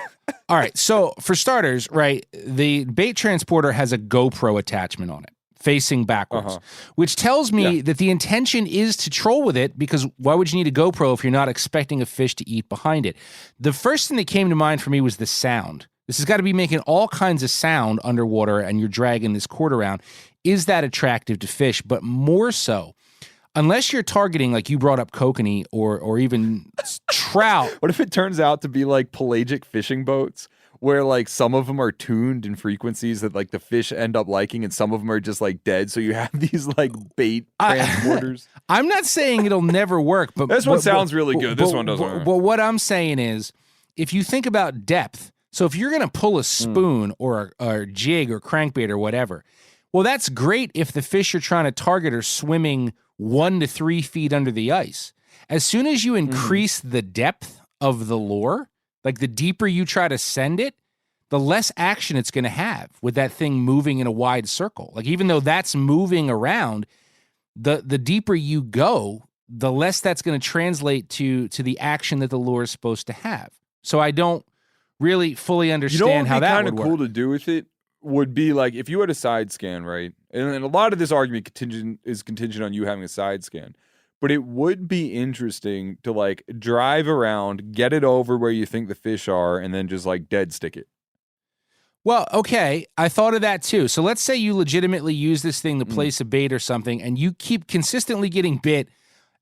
[SPEAKER 2] All right. So for starters, right, the bait transporter has a GoPro attachment on it. facing backwards, which tells me that the intention is to troll with it, because why would you need a GoPro if you're not expecting a fish to eat behind it? The first thing that came to mind for me was the sound. This has got to be making all kinds of sound underwater, and you're dragging this cord around. Is that attractive to fish? But more so, unless you're targeting, like you brought up kokanee or even trout.
[SPEAKER 4] What if it turns out to be like pelagic fishing boats, where like some of them are tuned in frequencies that like the fish end up liking, and some of them are just like dead? So you have these like bait transporters.
[SPEAKER 2] I'm not saying it'll never work, but
[SPEAKER 4] this one sounds really good. This one doesn't.
[SPEAKER 2] But what I'm saying is, if you think about depth, so if you're going to pull a spoon or a jig or crankbait or whatever, well, that's great if the fish you're trying to target are swimming 1 to 3 feet under the ice. As soon as you increase the depth of the lure, like the deeper you try to send it, the less action it's going to have with that thing moving in a wide circle. Like, even though that's moving around, the deeper you go, the less that's going to translate to the action that the lure is supposed to have. So I don't really fully understand how that would work.
[SPEAKER 4] You know what would be kind of cool to do with it would be like if you had a side scan, right? And a lot of this argument is contingent on you having a side scan. But it would be interesting to like drive around, get it over where you think the fish are, and then just like dead stick it.
[SPEAKER 2] Well, okay, I thought of that too. So let's say you legitimately use this thing to place a bait or something, and you keep consistently getting bit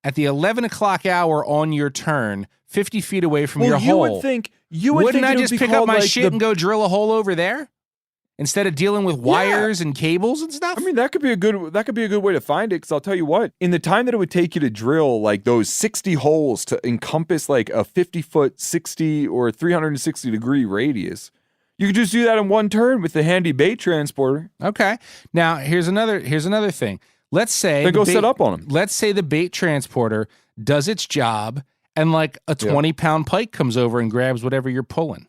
[SPEAKER 2] at the 11 o'clock hour on your turn, 50 feet away from your hole. Wouldn't I just pick up my shit and go drill a hole over there instead of dealing with wires and cables and stuff?
[SPEAKER 4] I mean, that could be a good way to find it, because I'll tell you what, in the time that it would take you to drill like those 60 holes to encompass like a 50-foot, 60 or 360 degree radius, you could just do that in one turn with the handy bait transporter.
[SPEAKER 2] Okay. Now, here's another thing. Let's say
[SPEAKER 4] set up on them.
[SPEAKER 2] Let's say the bait transporter does its job, and like a 20-pound pike comes over and grabs whatever you're pulling.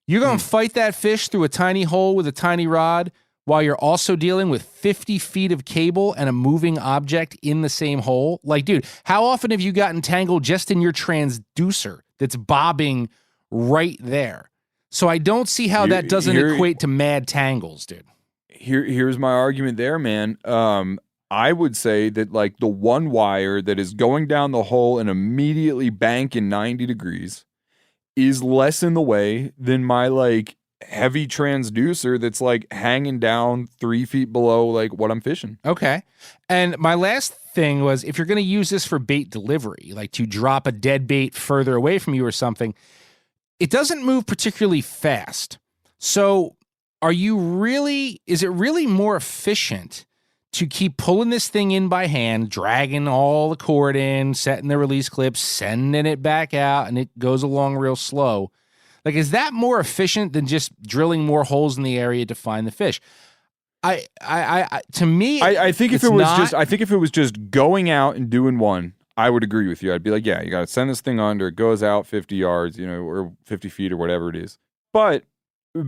[SPEAKER 2] You're going to fight that fish through a tiny hole with a tiny rod while you're also dealing with 50 feet of cable and a moving object in the same hole? Like, dude, how often have you gotten tangled just in your transducer that's bobbing right there? So I don't see how that doesn't equate to mad tangles, dude.
[SPEAKER 4] Here's my argument there, man. I would say that like the one wire that is going down the hole and immediately banking 90 degrees is less in the way than my like heavy transducer that's like hanging down 3 feet below like what I'm fishing.
[SPEAKER 2] Okay. And my last thing was, if you're going to use this for bait delivery, like to drop a dead bait further away from you or something, it doesn't move particularly fast. So is it really more efficient to keep pulling this thing in by hand, dragging all the cord in, setting the release clips, sending it back out, and it goes along real slow? Like, is that more efficient than just drilling more holes in the area to find the fish? I think if it was just going out and doing one, I would agree with you. I'd be like, yeah, you got to send this thing under. It goes out 50 yards, or 50 feet or whatever it is. But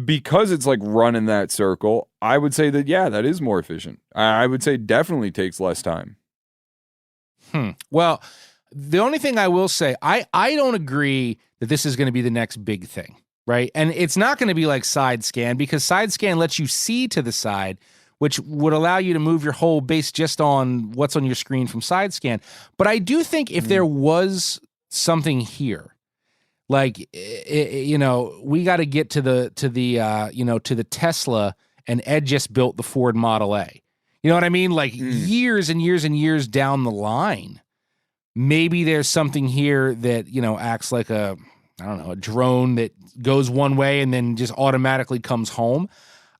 [SPEAKER 2] because it's like running that circle, I would say that, yeah, that is more efficient. I would say definitely takes less time. Well, the only thing I will say, I don't agree that this is going to be the next big thing, right? And it's not going to be like side scan, because side scan lets you see to the side, which would allow you to move your hole based just on what's on your screen from side scan. But I do think if there was something here, like, we got to get to the Tesla, and Ed just built the Ford Model A. You know what I mean? Like years and years and years down the line, maybe there's something here that, acts like a drone that goes one way and then just automatically comes home.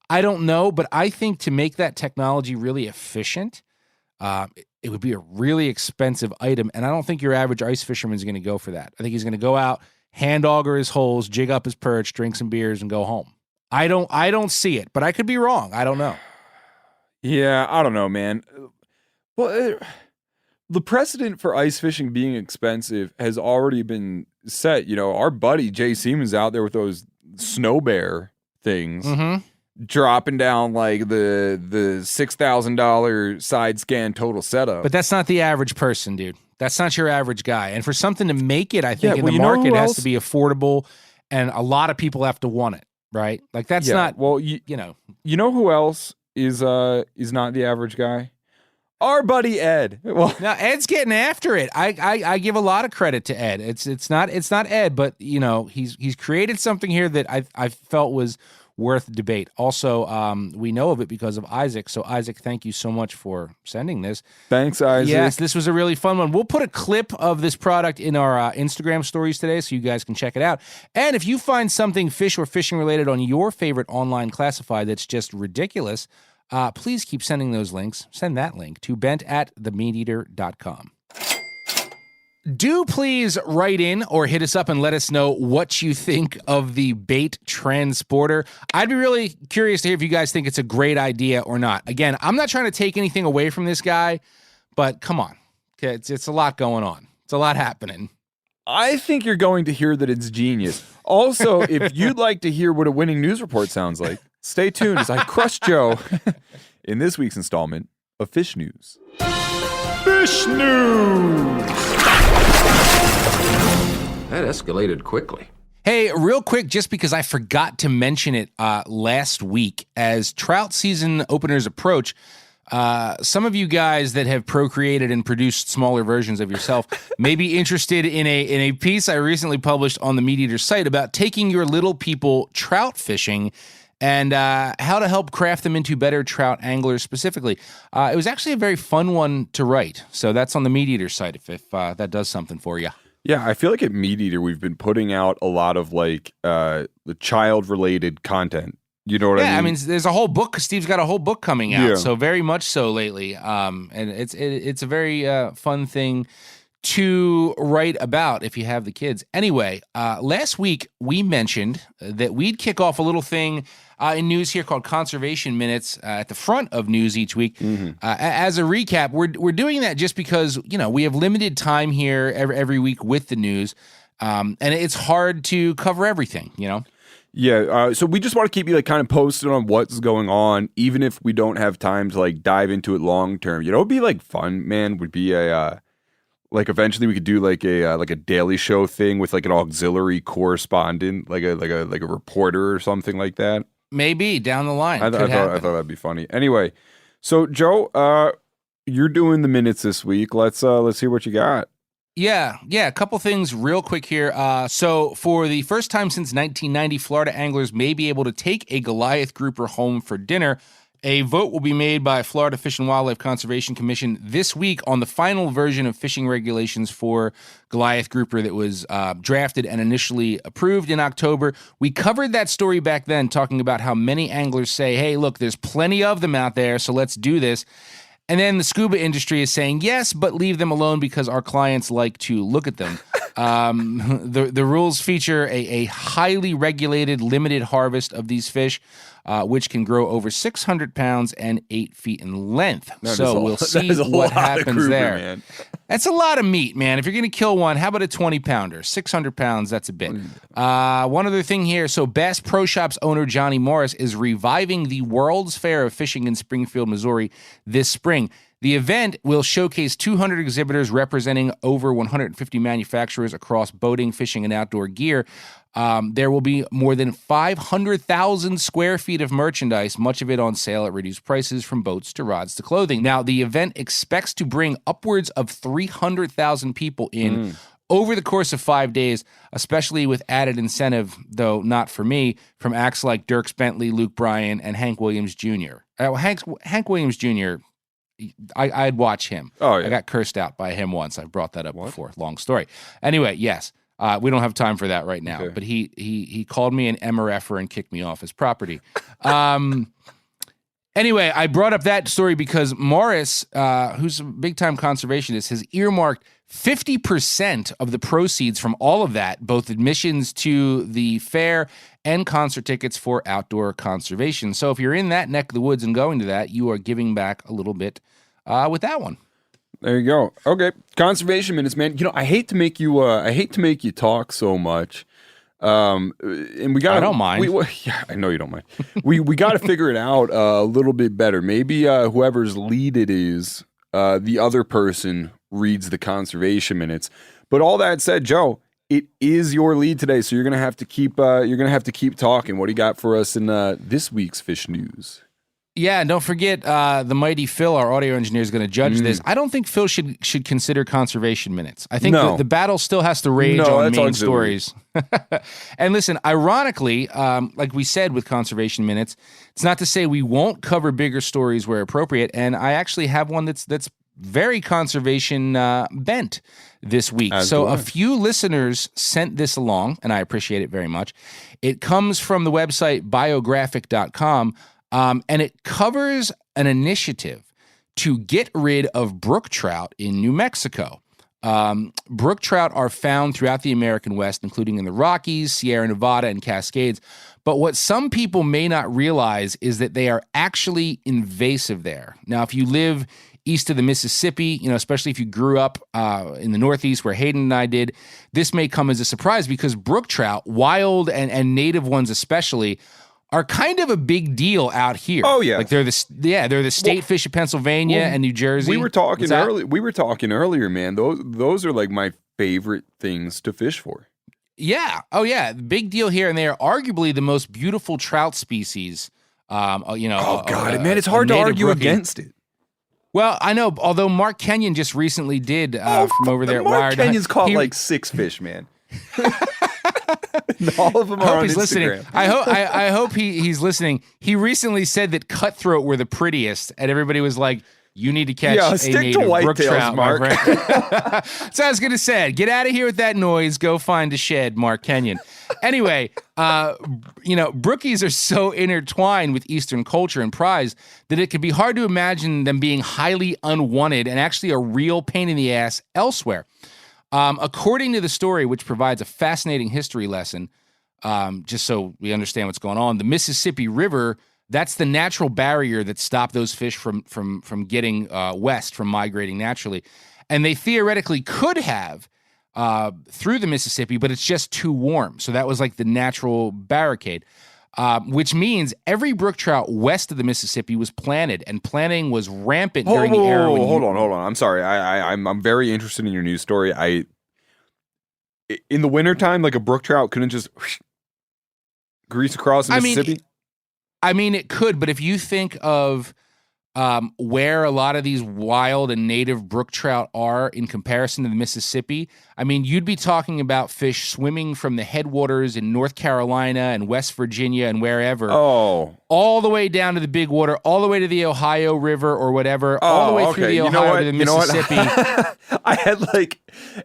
[SPEAKER 2] I don't know, but I think to make that technology really efficient, it would be a really expensive item. And I don't think your average ice fisherman is going to go for that. I think he's going to go out, hand auger his holes, jig up his perch, drink some beers, and go home. I don't see it, but I could be wrong. I don't know.
[SPEAKER 4] Yeah, I don't know, man. Well, the precedent for ice fishing being expensive has already been set. Our buddy Jay Seaman's out there with those snow bear things, dropping down like the $6,000 side scan total setup.
[SPEAKER 2] But that's not the average person, dude. That's not your average guy. And for something to make it, I think in the market, it has to be affordable, and a lot of people have to want it, right? Like, that's not,
[SPEAKER 4] well, you know who else is not the average guy. Our buddy Ed. Well,
[SPEAKER 2] now Ed's getting after it. I give a lot of credit to Ed. It's not Ed, but he's created something here that I felt was worth debate. Also, we know of it because of Isaac. So Isaac, thank you so much for sending this.
[SPEAKER 4] Thanks, Isaac.
[SPEAKER 2] Yes, this was a really fun one. We'll put a clip of this product in our Instagram stories today so you guys can check it out. And if you find something fish or fishing related on your favorite online classified that's just ridiculous, please keep sending those links. Send that link to bent@themeateater.com. Do please write in or hit us up and let us know what you think of the bait transporter. I'd be really curious to hear if you guys think it's a great idea or not. Again, I'm not trying to take anything away from this guy, but come on. It's a lot going on. It's a lot happening.
[SPEAKER 4] I think you're going to hear that it's genius. Also, if you'd like to hear what a winning news report sounds like, stay tuned as I crush Joe in this week's installment of Fish News. Fish News!
[SPEAKER 11] That escalated quickly.
[SPEAKER 2] Hey, real quick, just because I forgot to mention it last week, as trout season openers approach, some of you guys that have procreated and produced smaller versions of yourself may be interested in a piece I recently published on the Meat Eater site about taking your little people trout fishing and how to help craft them into better trout anglers specifically. It was actually a very fun one to write, so that's on the Meat Eater site if that does something for you.
[SPEAKER 4] Yeah, I feel like at Meat Eater we've been putting out a lot of the child-related content. You know what I mean?
[SPEAKER 2] Yeah, I mean, there's a whole book. Steve's got a whole book coming out, so very much so lately. And it's a very fun thing to write about if you have the kids. Anyway, last week we mentioned that we'd kick off a little thing in news here called Conservation Minutes at the front of news each week. Mm-hmm. As a recap, we're doing that just because we have limited time here every week with the news, and it's hard to cover everything.
[SPEAKER 4] Yeah, so we just want to keep you kind of posted on what's going on, even if we don't have time to dive into it long term. It'd be fun, man. Would be a eventually we could do a Daily Show thing with an auxiliary correspondent, like a reporter or something like that.
[SPEAKER 2] Maybe down the line.
[SPEAKER 4] I thought that'd be funny. Anyway, so Joe, you're doing the minutes this week. Let's hear what you got.
[SPEAKER 2] Yeah. A couple things real quick here. So for the first time since 1990, Florida anglers may be able to take a Goliath grouper home for dinner. A vote will be made by Florida Fish and Wildlife Conservation Commission this week on the final version of fishing regulations for Goliath grouper that was drafted and initially approved in October. We covered that story back then, talking about how many anglers say, hey, look, there's plenty of them out there, so let's do this. And then the scuba industry is saying, yes, but leave them alone because our clients like to look at them. The rules feature a highly regulated, limited harvest of these fish, which can grow over 600 pounds and 8 feet in length. So we'll see what happens there. Man. That's a lot of meat, man. If you're going to kill one, how about a 20-pounder? 600 pounds, that's a bit. One other thing here. So Bass Pro Shops owner Johnny Morris is reviving the World's Fair of Fishing in Springfield, Missouri this spring. The event will showcase 200 exhibitors representing over 150 manufacturers across boating, fishing, and outdoor gear. There will be more than 500,000 square feet of merchandise, much of it on sale at reduced prices, from boats to rods to clothing. Now, the event expects to bring upwards of 300,000 people in over the course of 5 days, especially with added incentive, though not for me, from acts like Dierks Bentley, Luke Bryan, and Hank Williams Jr. Hank Williams Jr., I'd watch him. Oh, yeah. I got cursed out by him once. I've brought that up before. Long story. Anyway, yes. We don't have time for that right now. Okay. But he called me an MRFer and kicked me off his property. Anyway, I brought up that story because Morris, who's a big-time conservationist, has earmarked 50% of the proceeds from all of that, both admissions to the fair and concert tickets for outdoor conservation. So if you're in that neck of the woods and going to that, you are giving back a little bit with that one.
[SPEAKER 4] There you go. Okay, conservation minutes, man. I hate to make you talk so much. And we got.
[SPEAKER 2] I don't mind.
[SPEAKER 4] Yeah, I know you don't mind. we got to figure it out a little bit better. Maybe whoever's lead it is, the other person reads the conservation minutes. But all that said, Joe, it is your lead today, so you're gonna have to keep talking. What do you got for us in this week's fish news?
[SPEAKER 2] Yeah, and don't forget the mighty Phil, our audio engineer, is going to judge this. I don't think Phil should consider conservation minutes. I think the battle still has to rage on main stories. And listen, ironically, like we said with conservation minutes, it's not to say we won't cover bigger stories where appropriate. And I actually have one that's very conservation bent this week. A few listeners sent this along, and I appreciate it very much. It comes from the website biographic.com. And it covers an initiative to get rid of brook trout in New Mexico. Brook trout are found throughout the American West, including in the Rockies, Sierra Nevada, and Cascades. But what some people may not realize is that they are actually invasive there. Now, if you live east of the Mississippi, especially if you grew up in the Northeast where Hayden and I did, this may come as a surprise because brook trout, wild and native ones especially, are kind of a big deal out here.
[SPEAKER 4] Oh yeah,
[SPEAKER 2] like they're the state fish of Pennsylvania and New Jersey.
[SPEAKER 4] We were talking earlier, man. Those are like my favorite things to fish for.
[SPEAKER 2] Yeah. Oh yeah, big deal here, and they are arguably the most beautiful trout species. Man,
[SPEAKER 4] it's hard to argue against it.
[SPEAKER 2] Well, I know. Although Mark Kenyon just recently did from over there at Wired.
[SPEAKER 4] Mark Kenyon's caught like 6 fish, man. All of them are on Instagram.
[SPEAKER 2] Listening. I hope he's listening. He recently said that cutthroat were the prettiest, and everybody was like, "You need to catch a native brook trout, Mark." So I was gonna say, get out of here with that noise. Go find a shed, Mark Kenyon. Anyway, brookies are so intertwined with Eastern culture and prize that it can be hard to imagine them being highly unwanted and actually a real pain in the ass elsewhere. According to the story, which provides a fascinating history lesson, just so we understand what's going on, the Mississippi River, that's the natural barrier that stopped those fish from getting west, from migrating naturally. And they theoretically could have through the Mississippi, but it's just too warm. So that was like the natural barricade, which means every brook trout west of the Mississippi was planted, and planting was rampant during the era.
[SPEAKER 4] Hold on. I'm sorry. I'm very interested in your news story. In the wintertime, like a brook trout couldn't just grease across the Mississippi?
[SPEAKER 2] It could, but if you think of where a lot of these wild and native brook trout are in comparison to the Mississippi, you'd be talking about fish swimming from the headwaters in North Carolina and West Virginia and wherever, all the way down to the big water, all the way to the Ohio River or whatever, all the way through the Ohio to the Mississippi.
[SPEAKER 4] I had like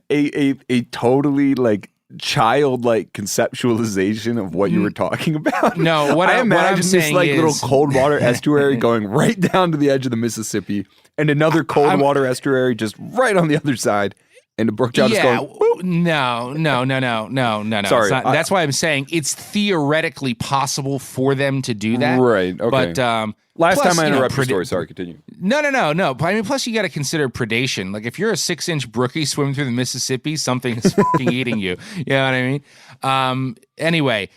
[SPEAKER 4] a totally like childlike conceptualization of what you were talking about.
[SPEAKER 2] No, what I imagine
[SPEAKER 4] this like little cold water estuary going right down to the edge of the Mississippi, and another cold water estuary just right on the other side, and the brook trout is going. Whoop.
[SPEAKER 2] No.
[SPEAKER 4] Sorry,
[SPEAKER 2] that's why I'm saying it's theoretically possible for them to do that.
[SPEAKER 4] Right. Okay.
[SPEAKER 2] But
[SPEAKER 4] last time I interrupted your story. Sorry, continue.
[SPEAKER 2] No. Plus you got to consider predation. Like if you're a 6-inch brookie swimming through the Mississippi, something is fucking eating you. You know what I mean? Anyway,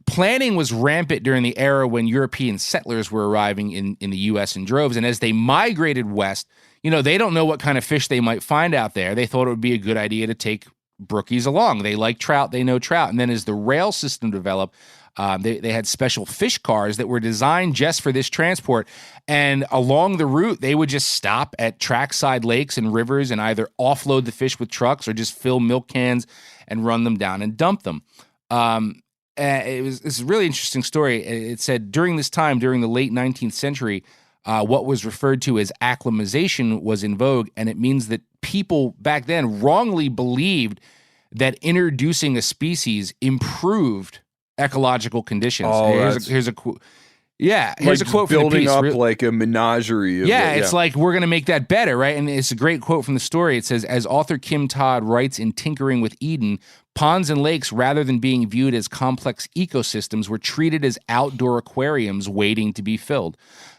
[SPEAKER 2] planting was rampant during the era when European settlers were arriving in the U.S. in droves, and as they migrated west, they don't know what kind of fish they might find out there. They thought it would be a good idea to take brookies along. They like trout. They know trout. And then as the rail system developed, they had special fish cars that were designed just for this transport. And along the route, they would just stop at trackside lakes and rivers and either offload the fish with trucks or just fill milk cans and run them down and dump them. It's a really interesting story. It said during this time, during the late 19th century, what was referred to as acclimatization was in vogue, and it means that people back then wrongly believed that introducing a species improved ecological conditions. Here's a quote. Yeah, here's a quote from the piece.
[SPEAKER 4] Building up like a menagerie.
[SPEAKER 2] It's like we're going to make that better, right? And it's a great quote from the story. It says, as author Kim Todd writes in Tinkering with Eden, ponds and lakes, rather than being viewed as complex ecosystems, were treated as outdoor aquariums waiting to be filled.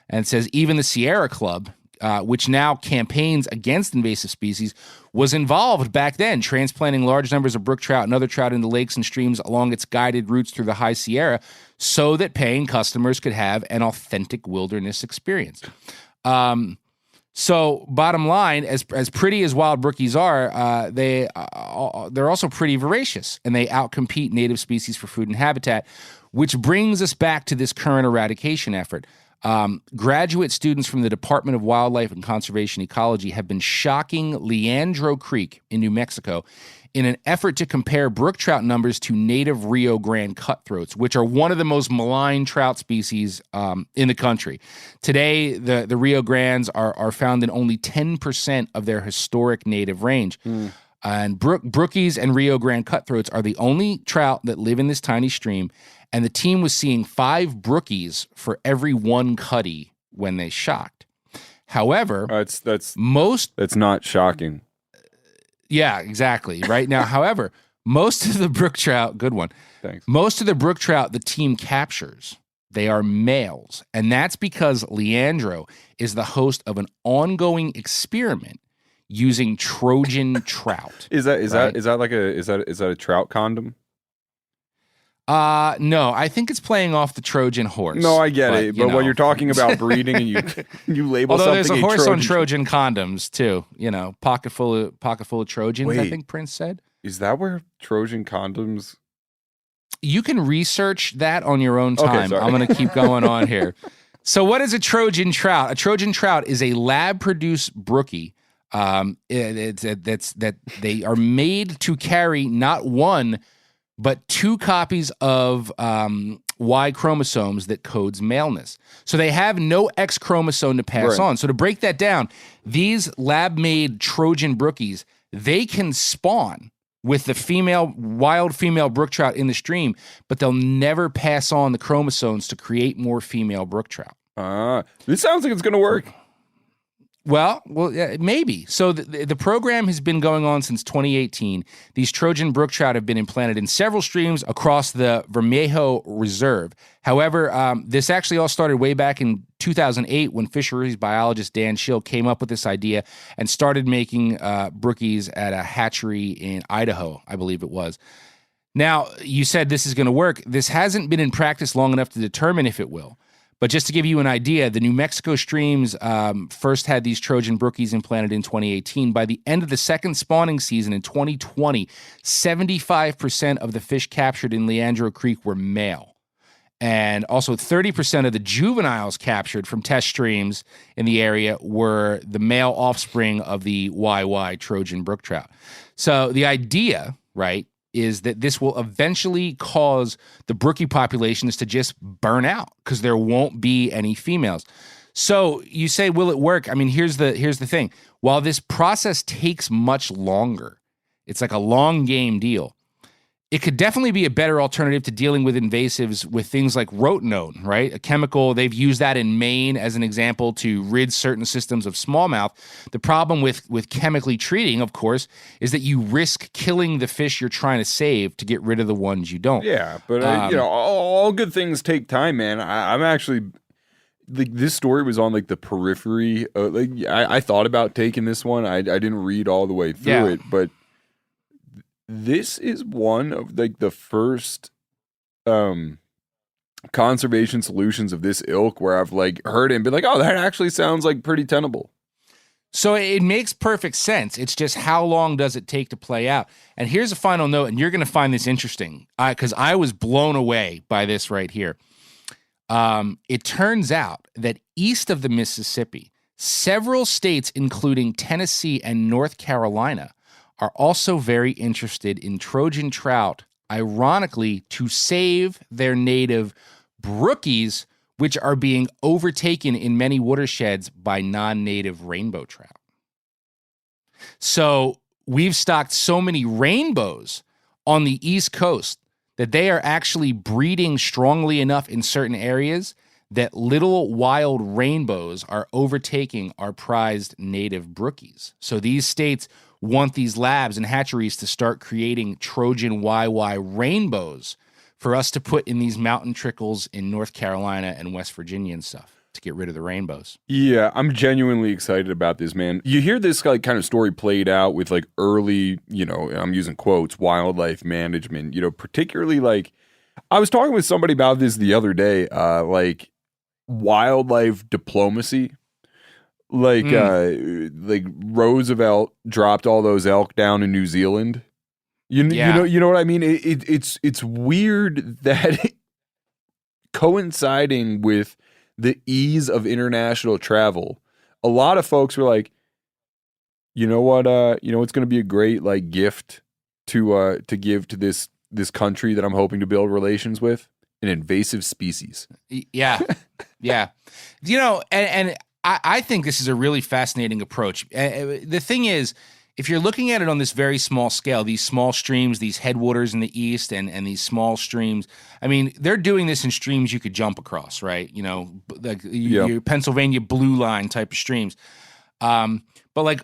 [SPEAKER 2] And it says, even the Sierra Club, which now campaigns against invasive species, was involved back then, transplanting large numbers of brook trout and other trout into lakes and streams along its guided routes through the High Sierra so that paying customers could have an authentic wilderness experience. So bottom line, as pretty as wild brookies are, they're also pretty voracious, and they outcompete native species for food and habitat, which brings us back to this current eradication effort. Graduate students from the Department of Wildlife and Conservation Ecology have been shocking Leandro Creek in New Mexico in an effort to compare brook trout numbers to native Rio Grande cutthroats, which are one of the most maligned trout species in the country. Today, the Rio Grandes are found in only 10% of their historic native range. And brookies and Rio Grande cutthroats are the only trout that live in this tiny stream, and the team was seeing 5 brookies for every 1 cutty when they shocked. However,
[SPEAKER 4] that's not shocking.
[SPEAKER 2] Yeah, exactly. Right now, however, most of the brook trout, good one.
[SPEAKER 4] Thanks.
[SPEAKER 2] Most of the brook trout the team captures, they are males, and that's because Leandro is the host of an ongoing experiment using Trojan trout.
[SPEAKER 4] Is that a trout condom?
[SPEAKER 2] No, I think it's playing off the Trojan horse.
[SPEAKER 4] No, I get it. But when you're talking about breeding and you label
[SPEAKER 2] although
[SPEAKER 4] something
[SPEAKER 2] there's a horse on Trojan condoms too, pocket full of Trojans.
[SPEAKER 4] Wait,
[SPEAKER 2] I think Prince said.
[SPEAKER 4] Is that where Trojan condoms?
[SPEAKER 2] You can research that on your own time.
[SPEAKER 4] Okay,
[SPEAKER 2] I'm going to keep going on here. So, what is a Trojan trout? A Trojan trout is a lab-produced brookie. That they are made to carry not 1, but 2 copies of Y chromosomes that codes maleness. So they have no X chromosome to pass on. So to break that down, these lab-made Trojan brookies, they can spawn with the wild female brook trout in the stream, but they'll never pass on the chromosomes to create more female brook trout.
[SPEAKER 4] This sounds like it's going to work.
[SPEAKER 2] Well, maybe. So the program has been going on since 2018. These Trojan brook trout have been implanted in several streams across the Vermejo Reserve. However, this actually all started way back in 2008 when fisheries biologist Dan Schill came up with this idea and started making brookies at a hatchery in Idaho, I believe it was. Now, you said this is going to work. This hasn't been in practice long enough to determine if it will. But just to give you an idea, the New Mexico streams first had these Trojan brookies implanted in 2018. By the end of the second spawning season in 2020, 75% of the fish captured in Leandro Creek were male. And also 30% of the juveniles captured from test streams in the area were the male offspring of the YY Trojan brook trout. So the idea, right, is that this will eventually cause the brookie populations to just burn out because there won't be any females. So you say, will it work? I mean, here's the thing. While this process takes much longer, it's like a long game deal. It could definitely be a better alternative to dealing with invasives with things like rotenone, right? A chemical, they've used that in Maine as an example to rid certain systems of smallmouth. The problem with chemically treating, of course, is that you risk killing the fish you're trying to save to get rid of the ones you don't.
[SPEAKER 4] Yeah, but all good things take time, man. I'm actually... this story was on the periphery. I thought about taking this one. I didn't read all the way through it, but this is one of the first conservation solutions of this ilk where I've heard it and been like, oh, that actually sounds pretty tenable.
[SPEAKER 2] So it makes perfect sense. It's just how long does it take to play out? And here's a final note, and you're going to find this interesting because I was blown away by this right here. It turns out that east of the Mississippi, several states, including Tennessee and North Carolina, are also very interested in Trojan trout, ironically, to save their native brookies, which are being overtaken in many watersheds by non-native rainbow trout. So we've stocked so many rainbows on the East Coast that they are actually breeding strongly enough in certain areas that little wild rainbows are overtaking our prized native brookies. So these states want these labs and hatcheries to start creating Trojan YY rainbows for us to put in these mountain trickles in North Carolina and West Virginia and stuff to get rid of the rainbows.
[SPEAKER 4] Yeah, I'm genuinely excited about this, man. You hear this kind of story played out with early, I'm using quotes, wildlife management, particularly I was talking with somebody about this the other day, wildlife diplomacy. Roosevelt dropped all those elk down in New Zealand. You know what I mean? It's weird that coinciding with the ease of international travel, a lot of folks were like, you know what, it's going to be a great like gift to give to this country that I'm hoping to build relations with, an invasive species.
[SPEAKER 2] Yeah. Yeah. And I think this is a really fascinating approach. The thing is, if you're looking at it on this very small scale, these small streams, these headwaters in the east and these small streams, I mean, they're doing this in streams you could jump across, right? Like your Pennsylvania blue line type of streams. But like,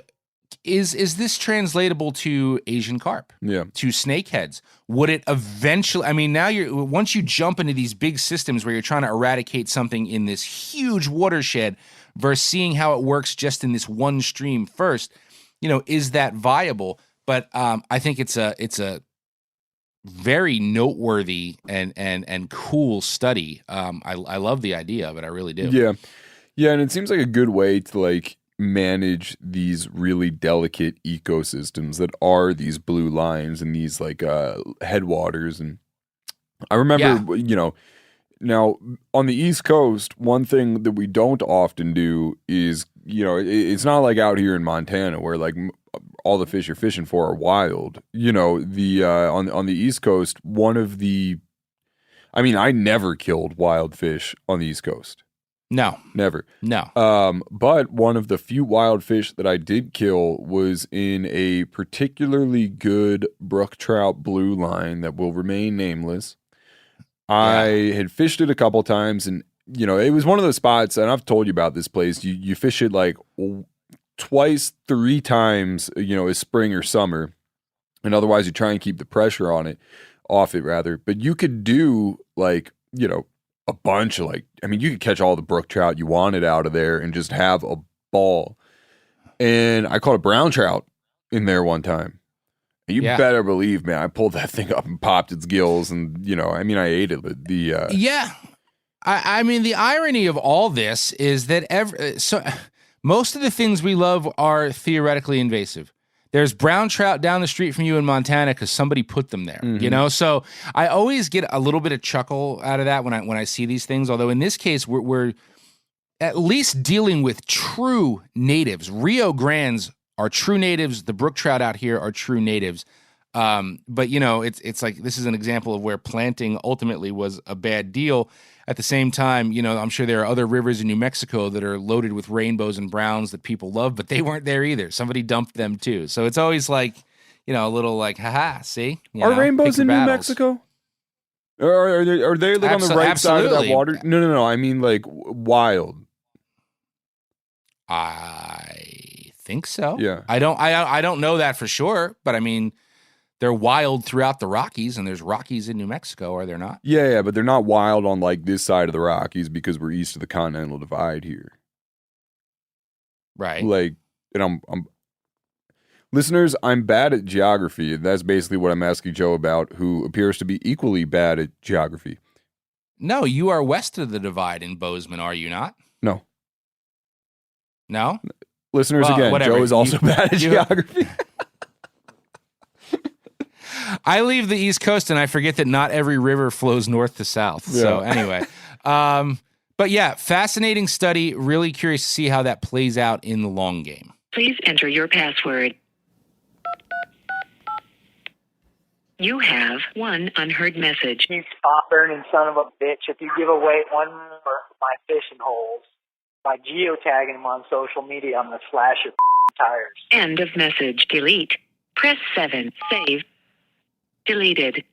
[SPEAKER 2] is this translatable to Asian carp?
[SPEAKER 4] Yeah.
[SPEAKER 2] To snakeheads? Would it eventually? I mean, now once you jump into these big systems where you're trying to eradicate something in this huge watershed versus seeing how it works just in this one stream first, is that viable? But I think it's a very noteworthy and cool study. I love the idea of it. I really do.
[SPEAKER 4] Yeah. Yeah, and it seems like a good way to like manage these really delicate ecosystems that are these blue lines and these like headwaters. And I remember, now on the East Coast, one thing that we don't often do is, it's not like out here in Montana where like all the fish you're fishing for are wild. On the East Coast, I never killed wild fish on the East Coast.
[SPEAKER 2] No.
[SPEAKER 4] Never.
[SPEAKER 2] No.
[SPEAKER 4] But one of the few wild fish that I did kill was in a particularly good brook trout blue line that will remain nameless. I had fished it a couple times, and it was one of those spots, and I've told you about this place. You fish it like twice, 3 times, as spring or summer, and otherwise you try and keep the pressure off it rather. But you could do like, a bunch of you could catch all the brook trout you wanted out of there and just have a ball. And I caught a brown trout in there one time. You better believe, man, I pulled that thing up and popped its gills, and I ate it.
[SPEAKER 2] I mean, the irony of all this is that most of the things we love are theoretically invasive. There's brown trout down the street from you in Montana because somebody put them there, So I always get a little bit of chuckle out of that when I see these things. Although in this case, we're at least dealing with true natives. Rio Grandes are true natives. The brook trout out here are true natives. But it's like this is an example of where planting ultimately was a bad deal. At the same time, I'm sure there are other rivers in New Mexico that are loaded with rainbows and browns that people love, but they weren't there either. Somebody dumped them too. So it's always like, a little like, haha, see?
[SPEAKER 4] Are rainbows in New Mexico? Or are they like on the right side of that water? No. I mean like wild.
[SPEAKER 2] I think so.
[SPEAKER 4] Yeah.
[SPEAKER 2] I don't know that for sure, but I mean, they're wild throughout the Rockies, and there's Rockies in New Mexico, are there not?
[SPEAKER 4] Yeah, but they're not wild on like this side of the Rockies because we're east of the Continental Divide here.
[SPEAKER 2] Right.
[SPEAKER 4] Like, and I'm listeners, I'm bad at geography. That's basically what I'm asking Joe about, who appears to be equally bad at geography.
[SPEAKER 2] No, you are west of the Divide in Bozeman, are you not?
[SPEAKER 4] No.
[SPEAKER 2] No?
[SPEAKER 4] Listeners, again, whatever. Joe is also bad at geography.
[SPEAKER 2] I leave the East Coast and I forget that not every river flows north to south. Yeah. So anyway, but yeah, fascinating study. Really curious to see how that plays out in the long game.
[SPEAKER 12] Please enter your password. You have one unheard message.
[SPEAKER 13] You spot-burning son of a bitch. If you give away one more of my fishing holes by geotagging them on social media, I'm going to slash your tires.
[SPEAKER 12] End of message. Delete. Press 7. Save. Deleted.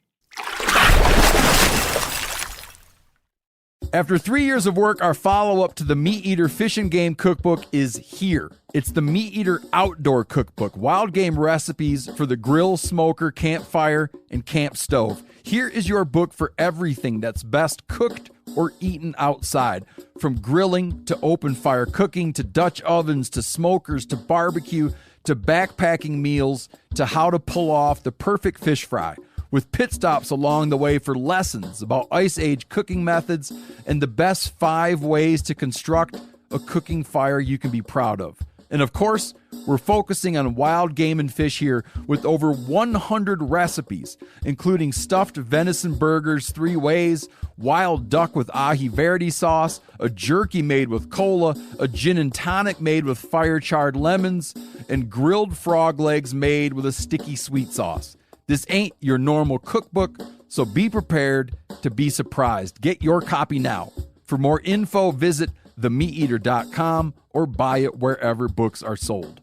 [SPEAKER 1] After 3 years of work, our follow-up to the Meat Eater Fish and Game Cookbook is here. It's the Meat Eater Outdoor Cookbook, wild game recipes for the grill, smoker, campfire, and camp stove. Here is your book for everything that's best cooked or eaten outside. From grilling to open fire cooking to Dutch ovens to smokers to barbecue to backpacking meals to how to pull off the perfect fish fry, with pit stops along the way for lessons about Ice Age cooking methods and the best 5 ways to construct a cooking fire you can be proud of. And of course, we're focusing on wild game and fish here with over 100 recipes, including stuffed venison burgers 3 ways, wild duck with ahi verde sauce, a jerky made with cola, a gin and tonic made with fire-charred lemons, and grilled frog legs made with a sticky sweet sauce. This ain't your normal cookbook, so be prepared to be surprised. Get your copy now. For more info, visit themeateater.com or buy it wherever books are sold.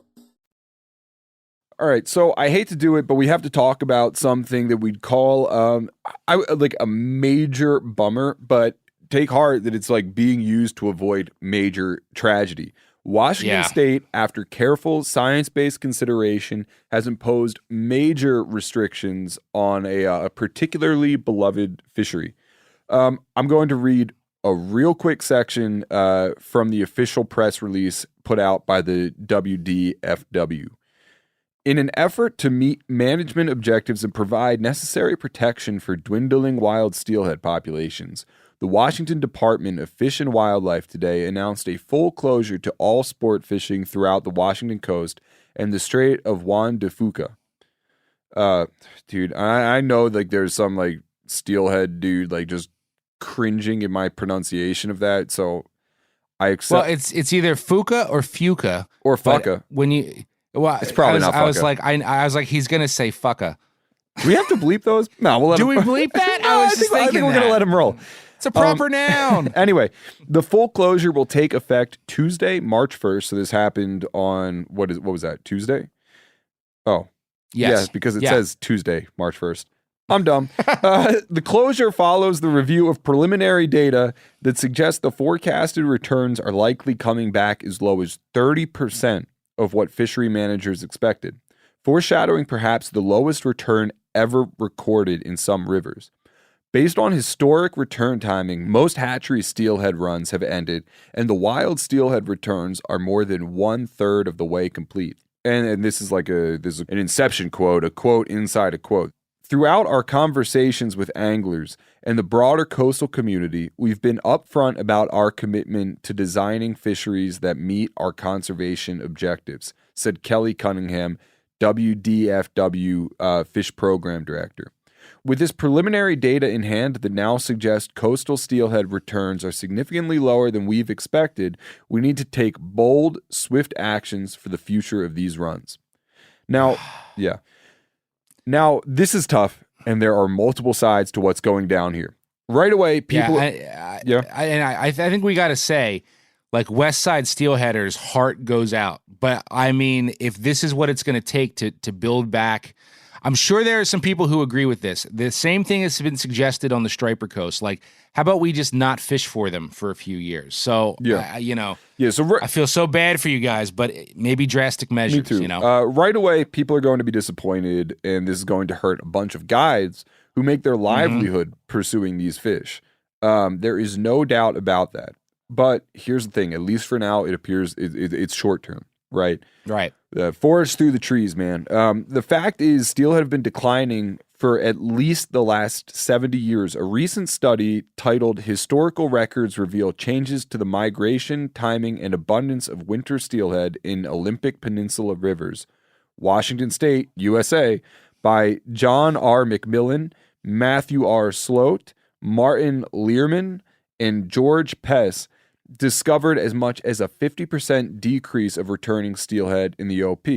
[SPEAKER 4] All right, so I hate to do it, but we have to talk about something that we'd call like a major bummer, but take heart that it's like being used to avoid major tragedy. Washington State, after careful science-based consideration, has imposed major restrictions on a particularly beloved fishery. I'm going to read a real quick section from the official press release put out by the WDFW. In an effort to meet management objectives and provide necessary protection for dwindling wild steelhead populations, the Washington Department of Fish and Wildlife today announced a full closure to all sport fishing throughout the Washington coast and the Strait of Juan de Fuca. Dude, I know like there's some like steelhead dude like just cringing at my pronunciation of that, so I accept.
[SPEAKER 2] Well, it's either Fuca or Fuca
[SPEAKER 4] or Fucka.
[SPEAKER 2] When you, well,
[SPEAKER 4] it's probably not.
[SPEAKER 2] I was like, he's gonna say Fucka.
[SPEAKER 4] Do we have to bleep those? No, we'll let
[SPEAKER 2] Do
[SPEAKER 4] him.
[SPEAKER 2] we bleep that? I
[SPEAKER 4] think we're gonna let him roll.
[SPEAKER 2] It's a proper noun.
[SPEAKER 4] Anyway, the full closure will take effect Tuesday, March 1st. So this happened on what was that? Tuesday? Oh,
[SPEAKER 2] yes,
[SPEAKER 4] yeah, because it says Tuesday, March 1st. I'm dumb. The closure follows the review of preliminary data that suggests the forecasted returns are likely coming back as low as 30% of what fishery managers expected, foreshadowing perhaps the lowest return ever recorded in some rivers. Based on historic return timing, most hatchery steelhead runs have ended, and the wild steelhead returns are more than 1/3 of the way complete. And this is like an Inception quote, a quote inside a quote. Throughout our conversations with anglers and the broader coastal community, we've been upfront about our commitment to designing fisheries that meet our conservation objectives, said Kelly Cunningham, WDFW Fish Program Director. With this preliminary data in hand that now suggests coastal steelhead returns are significantly lower than we've expected, we need to take bold, swift actions for the future of these runs. Now, Now, this is tough, and there are multiple sides to what's going down here. Right away, people...
[SPEAKER 2] I think we got to say, like, West Side Steelheaders' heart goes out. But, I mean, if this is what it's going to take to build back... I'm sure there are some people who agree with this. The same thing has been suggested on the Striper Coast. Like, how about we just not fish for them for a few years? So,
[SPEAKER 4] so
[SPEAKER 2] I feel so bad for you guys, but maybe drastic measures.
[SPEAKER 4] Me too.
[SPEAKER 2] You know?
[SPEAKER 4] Right away, people are going to be disappointed, and this is going to hurt a bunch of guides who make their livelihood pursuing these fish. There is no doubt about that. But here's the thing. At least for now, it appears it's short term. Right. Forest through the trees, man. The fact is, steelhead have been declining for at least the last 70 years. A recent study titled Historical Records Reveal Changes to the Migration, Timing, and Abundance of Winter Steelhead in Olympic Peninsula Rivers, Washington State, USA, by John R. McMillan, Matthew R. Sloat, Martin Learman, and George Pess, discovered as much as a 50% decrease of returning steelhead in the OP.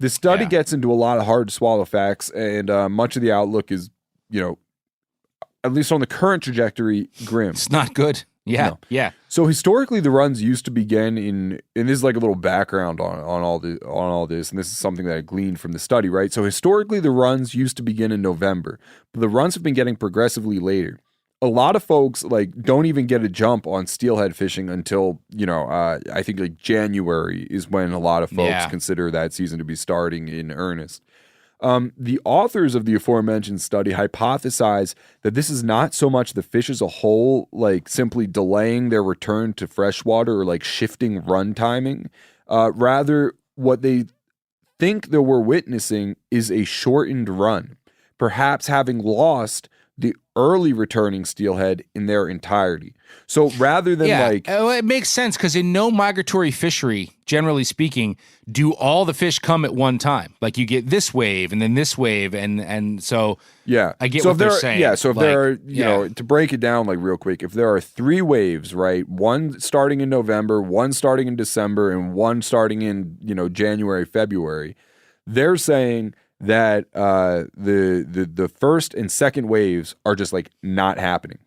[SPEAKER 4] The study gets into a lot of hard to swallow facts, and much of the outlook is, at least on the current trajectory, grim.
[SPEAKER 2] It's not good. Yeah.
[SPEAKER 4] So historically, the runs used to begin and this is like a little background on all this, and this is something that I gleaned from the study, right? So historically, the runs used to begin in November, but the runs have been getting progressively later. A lot of folks don't even get a jump on steelhead fishing until, I think like January is when a lot of folks consider that season to be starting in earnest. The authors of the aforementioned study hypothesize that this is not so much the fish as a whole, like simply delaying their return to freshwater or like shifting run timing. Rather, what they think that we're witnessing is a shortened run, perhaps having lost the early returning steelhead in their entirety. So rather than
[SPEAKER 2] it makes sense because in no migratory fishery, generally speaking, do all the fish come at one time. Like you get this wave and then this wave, and so I get what they're saying.
[SPEAKER 4] Yeah, so if there are, you know, to break it down like real quick, if there are 3 waves, right, one starting in November, one starting in December, and one starting in, you know, January, February, they're saying that the first and second waves are just like not happening.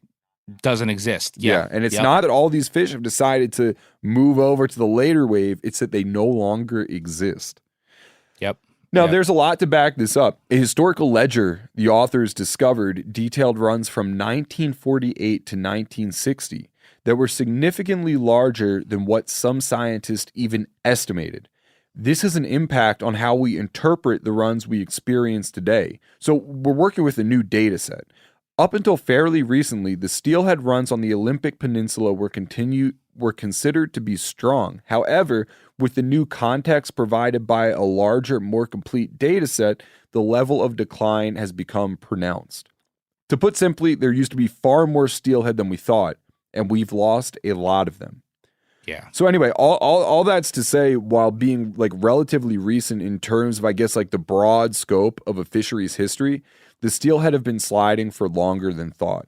[SPEAKER 2] Doesn't exist.
[SPEAKER 4] Yeah. And it's not that all these fish have decided to move over to the later wave, it's that they no longer exist.
[SPEAKER 2] Yep.
[SPEAKER 4] Now, there's a lot to back this up. A historical ledger the authors discovered detailed runs from 1948 to 1960 that were significantly larger than what some scientists even estimated. This has an impact on how we interpret the runs we experience today. So we're working with a new data set. Up until fairly recently, the steelhead runs on the Olympic Peninsula were considered to be strong. However, with the new context provided by a larger, more complete data set, the level of decline has become pronounced. To put simply, there used to be far more steelhead than we thought, and we've lost a lot of them.
[SPEAKER 2] Yeah.
[SPEAKER 4] So anyway, all that's to say, while being like relatively recent in terms of, I guess, like the broad scope of a fishery's history, the steelhead have been sliding for longer than thought.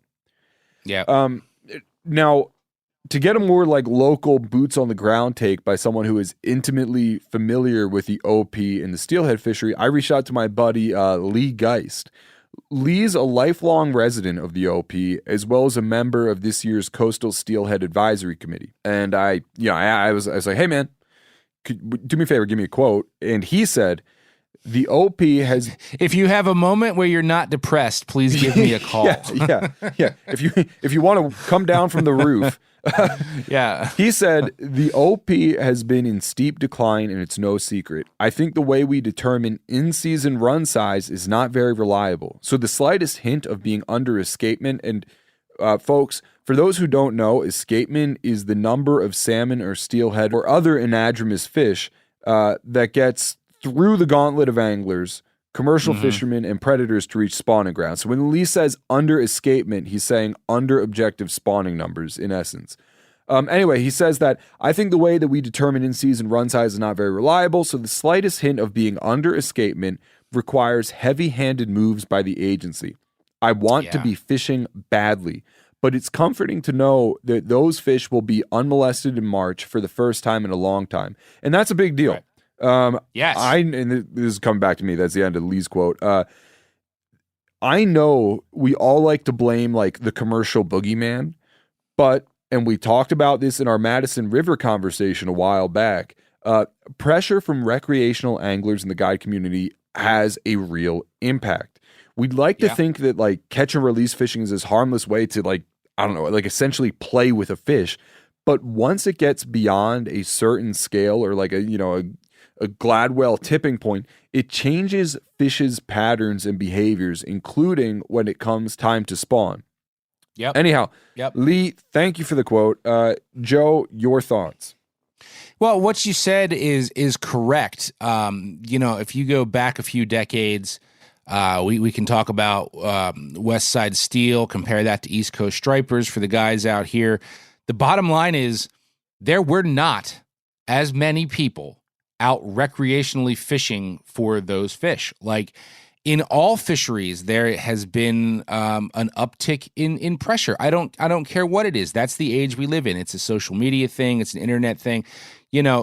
[SPEAKER 2] Yeah.
[SPEAKER 4] Now, to get a more like local boots on the ground take by someone who is intimately familiar with the OP and the steelhead fishery, I reached out to my buddy Lee Geist. Lee's a lifelong resident of the OP, as well as a member of this year's Coastal Steelhead Advisory Committee. And I was like, hey man, do me a favor, give me a quote. And he said, the OP has...
[SPEAKER 2] If you have a moment where you're not depressed, please give me a call.
[SPEAKER 4] yeah. If you want to come down from the roof.
[SPEAKER 2] Yeah.
[SPEAKER 4] He said, the OP has been in steep decline and it's no secret. I think the way we determine in-season run size is not very reliable. So the slightest hint of being under escapement, and folks, for those who don't know, escapement is the number of salmon or steelhead or other anadromous fish that gets through the gauntlet of anglers, commercial fishermen, and predators to reach spawning grounds. So when Lee says under escapement, he's saying under objective spawning numbers, in essence. Anyway, he says that, I think the way that we determine in-season run size is not very reliable, so the slightest hint of being under escapement requires heavy-handed moves by the agency. I want to be fishing badly, but it's comforting to know that those fish will be unmolested in March for the first time in a long time. And that's a big deal.
[SPEAKER 2] Right.
[SPEAKER 4] Yes. And this is coming back to me. That's the end of Lee's quote. I know we all like to blame like the commercial boogeyman, and we talked about this in our Madison River conversation a while back. Pressure from recreational anglers in the guide community has a real impact. We'd like to think that like catch and release fishing is this harmless way to like, I don't know, like essentially play with a fish. But once it gets beyond a certain scale or like a Gladwell tipping point, it changes fish's patterns and behaviors, including when it comes time to spawn.
[SPEAKER 2] Yep.
[SPEAKER 4] Anyhow, Lee, thank you for the quote. Joe, your thoughts?
[SPEAKER 2] Well, what you said is correct. If you go back a few decades, we can talk about West Side Steel, compare that to East Coast Stripers for the guys out here. The bottom line is there were not as many people out recreationally fishing for those fish. Like in all fisheries, there has been an uptick in pressure. I don't care what it is. That's the age we live in. It's a social media thing. It's an internet thing.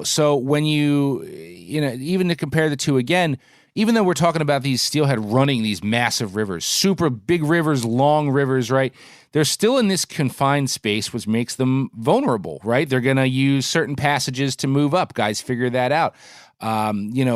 [SPEAKER 2] So when even to compare the two again, even though we're talking about these steelhead running these massive rivers, super big rivers, long rivers, right? They're still in this confined space, which makes them vulnerable, right? They're going to use certain passages to move up. Guys figure that out,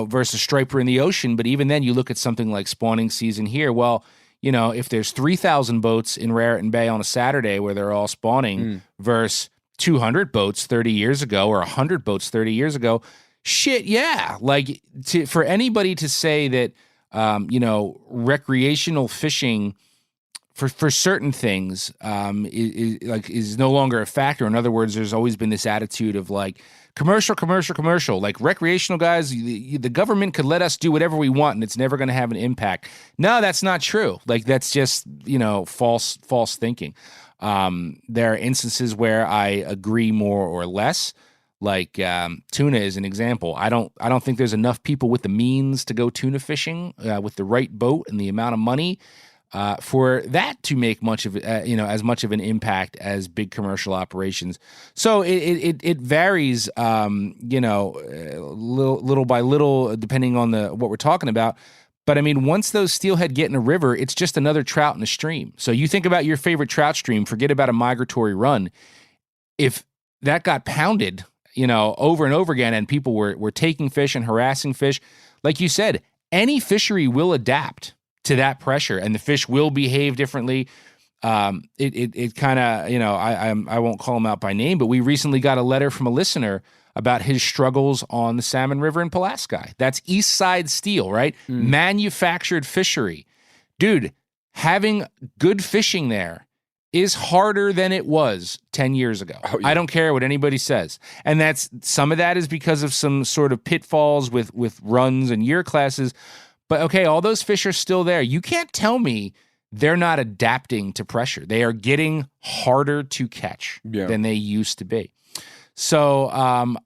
[SPEAKER 2] versus striper in the ocean. But even then, you look at something like spawning season here. Well, if there's 3,000 boats in Raritan Bay on a Saturday where they're all spawning versus 200 boats 30 years ago or 100 boats 30 years ago, shit, yeah. Like for anybody to say that, recreational fishing for certain things is no longer a factor. In other words, there's always been this attitude of like commercial, like recreational guys, the government could let us do whatever we want and it's never going to have an impact. No, that's not true. Like that's just, false thinking. There are instances where I agree more or less. Like tuna is an example. I don't think there's enough people with the means to go tuna fishing with the right boat and the amount of money for that to make much of as much of an impact as big commercial operations. So it varies, little by little depending on what we're talking about. But I mean, once those steelhead get in a river, it's just another trout in a stream. So you think about your favorite trout stream, forget about a migratory run. If that got pounded, over and over again, and people were taking fish and harassing fish, like you said, any fishery will adapt to that pressure, and the fish will behave differently. It kind of, I won't call him out by name, but we recently got a letter from a listener about his struggles on the Salmon River in Pulaski. That's East Side Steel, right? Manufactured fishery. Dude, having good fishing there is harder than it was 10 years ago. Oh, yeah. I don't care what anybody says. And some of that is because of some sort of pitfalls with runs and year classes. But okay, all those fish are still there. You can't tell me they're not adapting to pressure. They are getting harder to catch than they used to be. So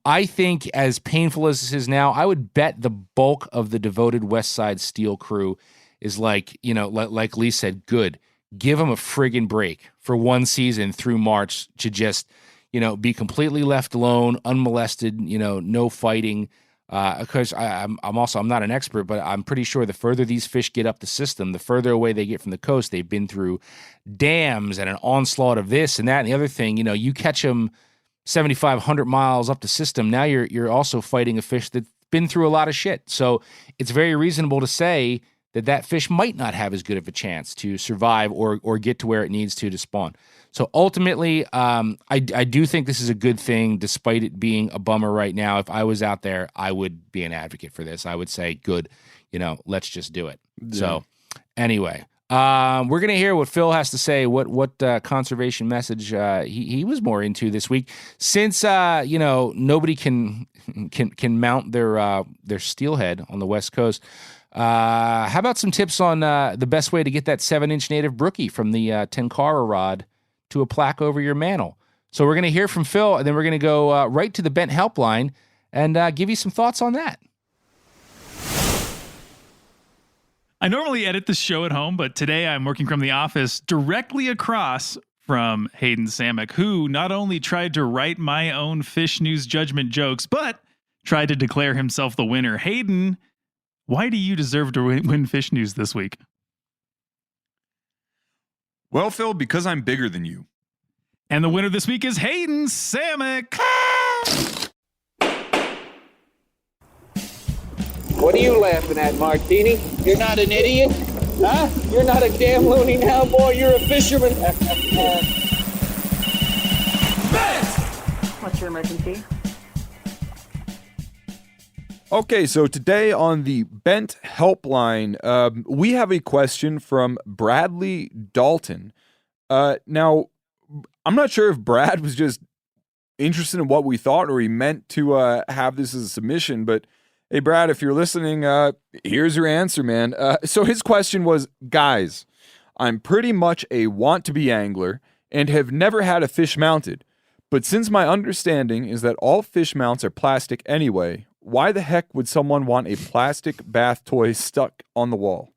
[SPEAKER 2] I think as painful as this is now, I would bet the bulk of the devoted West Side Steel crew is like Lee said, good. Give them a friggin' break for one season through March to just, be completely left alone, unmolested, no fighting. Because I'm not an expert, but I'm pretty sure the further these fish get up the system, the further away they get from the coast. They've been through dams and an onslaught of this and that and the other thing. You catch them 7,500 miles up the system. Now you're also fighting a fish that's been through a lot of shit. So it's very reasonable to say that fish might not have as good of a chance to survive or get to where it needs to spawn. So ultimately, I do think this is a good thing, despite it being a bummer right now. If I was out there, I would be an advocate for this. I would say, good, let's just do it. Yeah. So anyway, we're going to hear what Phil has to say, what conservation message he was more into this week. Since, nobody can mount their steelhead on the West Coast, how about some tips on the best way to get that 7-inch native brookie from the Tenkara rod to a plaque over your mantle? So we're going to hear from Phil, and then we're going to go right to the Bent Helpline and give you some thoughts on that.
[SPEAKER 14] I normally edit the show at home, but today I'm working from the office directly across from Hayden Samek, who not only tried to write my own Fish News Judgment jokes, but tried to declare himself the winner. Hayden, why do you deserve to win Fish News this week?
[SPEAKER 4] Well, Phil, because I'm bigger than you.
[SPEAKER 14] And the winner this week is Hayden Samek.
[SPEAKER 15] What are you laughing at, Martini? You're not an idiot? Huh? You're not a damn loony now, boy. You're a fisherman.
[SPEAKER 16] What's your emergency?
[SPEAKER 4] Okay, so today on the Bent Helpline, we have a question from Bradley Dalton. Now, I'm not sure if Brad was just interested in what we thought or he meant to have this as a submission, but hey, Brad, if you're listening, here's your answer, man. So his question was, guys, I'm pretty much a want-to-be angler and have never had a fish mounted, but since my understanding is that all fish mounts are plastic anyway, why the heck would someone want a plastic bath toy stuck on the wall?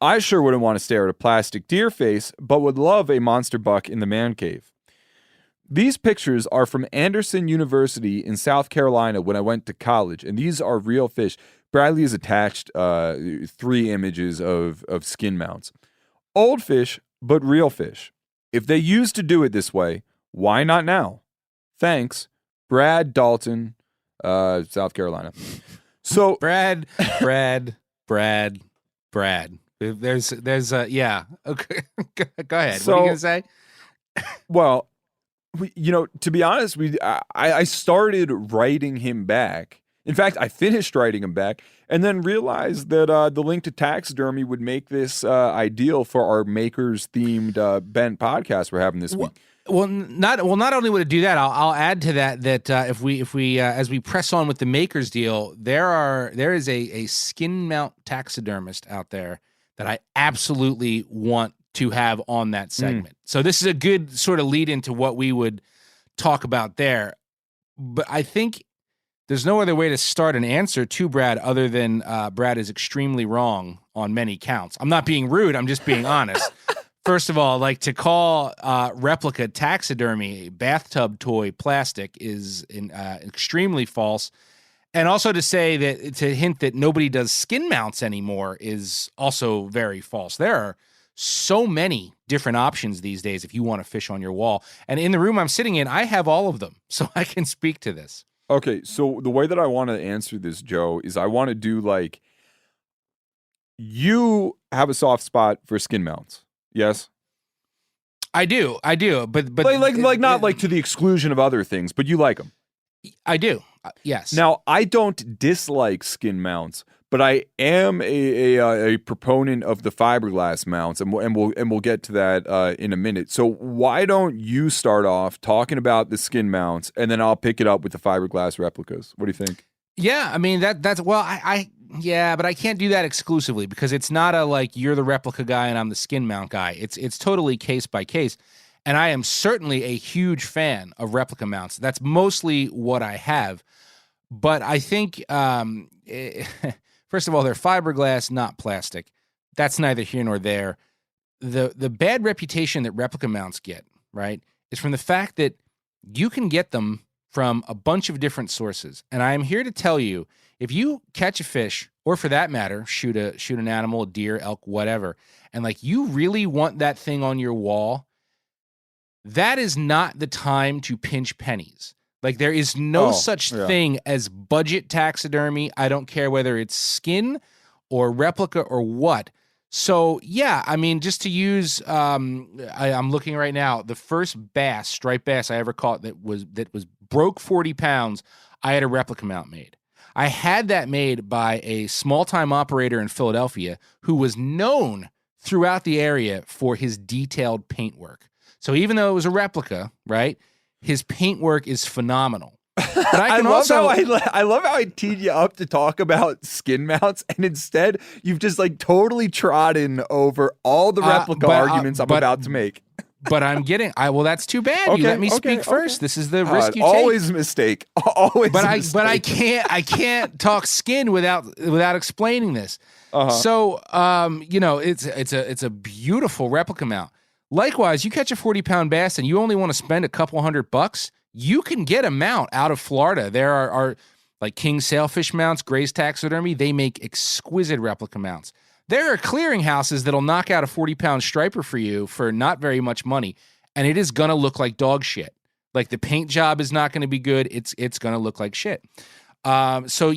[SPEAKER 4] I sure wouldn't want to stare at a plastic deer face, but would love a monster buck in the man cave. These pictures are from Anderson University in South Carolina when I went to college, and these are real fish. Bradley has attached 3 images of skin mounts. Old fish, but real fish. If they used to do it this way, why not now? Thanks, Brad Dalton, South Carolina. So
[SPEAKER 2] Brad. There's yeah. Okay, go ahead.
[SPEAKER 4] So,
[SPEAKER 2] what are you gonna say?
[SPEAKER 4] Well, to be honest, I started writing him back, In fact, I finished writing them back and then realized that the link to taxidermy would make this ideal for our makers-themed bent podcast we're having this week.
[SPEAKER 2] Well, not only would it do that, I'll add to that if we as we press on with the makers deal, there is a skin mount taxidermist out there that I absolutely want to have on that segment. So this is a good sort of lead into what we would talk about there. But I think there's no other way to start an answer to Brad other than Brad is extremely wrong on many counts. I'm not being rude. I'm just being honest. First of all, like to call replica taxidermy bathtub toy plastic is extremely false. And also to hint that nobody does skin mounts anymore is also very false. There are so many different options these days if you want to fish on your wall. And in the room I'm sitting in, I have all of them, so I can speak to this.
[SPEAKER 4] Okay, so the way that I want to answer this, Joe, is I want to do like, you have a soft spot for skin mounts. Yes,
[SPEAKER 2] I do, but
[SPEAKER 4] like not like to the exclusion of other things, but you like them.
[SPEAKER 2] I do, yes.
[SPEAKER 4] Now I don't dislike skin mounts, but I am a proponent of the fiberglass mounts, and we'll get to that in a minute. So why don't you start off talking about the skin mounts, and then I'll pick it up with the fiberglass replicas. What do you think?
[SPEAKER 2] Yeah, I mean that's well, yeah, but I can't do that exclusively because it's not a like you're the replica guy and I'm the skin mount guy. It's totally case by case. And I am certainly a huge fan of replica mounts. That's mostly what I have. But I think, first of all, they're fiberglass, not plastic. That's neither here nor there. The bad reputation that replica mounts get, right, is from the fact that you can get them from a bunch of different sources. And I am here to tell you, if you catch a fish, or for that matter, shoot an animal, a deer, elk, whatever, and like you really want that thing on your wall, that is not the time to pinch pennies. Like there is no such thing as budget taxidermy. I don't care whether it's skin or replica or what. So yeah, I mean, just to use, I'm looking right now, the first bass, striped bass I ever caught that was broke 40 pounds, I had a replica mount made. I had that made by a small-time operator in Philadelphia who was known throughout the area for his detailed paintwork. So even though it was a replica, right, his paintwork is phenomenal. But I
[SPEAKER 4] love how I teed you up to talk about skin mounts, and instead you've just like totally trodden over all the replica arguments I'm about to make.
[SPEAKER 2] But I'm getting, well, that's too bad.
[SPEAKER 4] Okay,
[SPEAKER 2] you let me speak first. This is the risk you take.
[SPEAKER 4] Always a mistake. Always.
[SPEAKER 2] But
[SPEAKER 4] a mistake.
[SPEAKER 2] I can't talk skin without explaining this. So, it's a beautiful replica mount. Likewise, you catch a 40-pound bass and you only want to spend a couple $100, you can get a mount out of Florida. There are like King Sailfish mounts, Gray's Taxidermy. They make exquisite replica mounts. There are clearinghouses that'll knock out a 40-pound striper for you for not very much money, and it is going to look like dog shit. Like the paint job is not going to be good. It's going to look like shit. So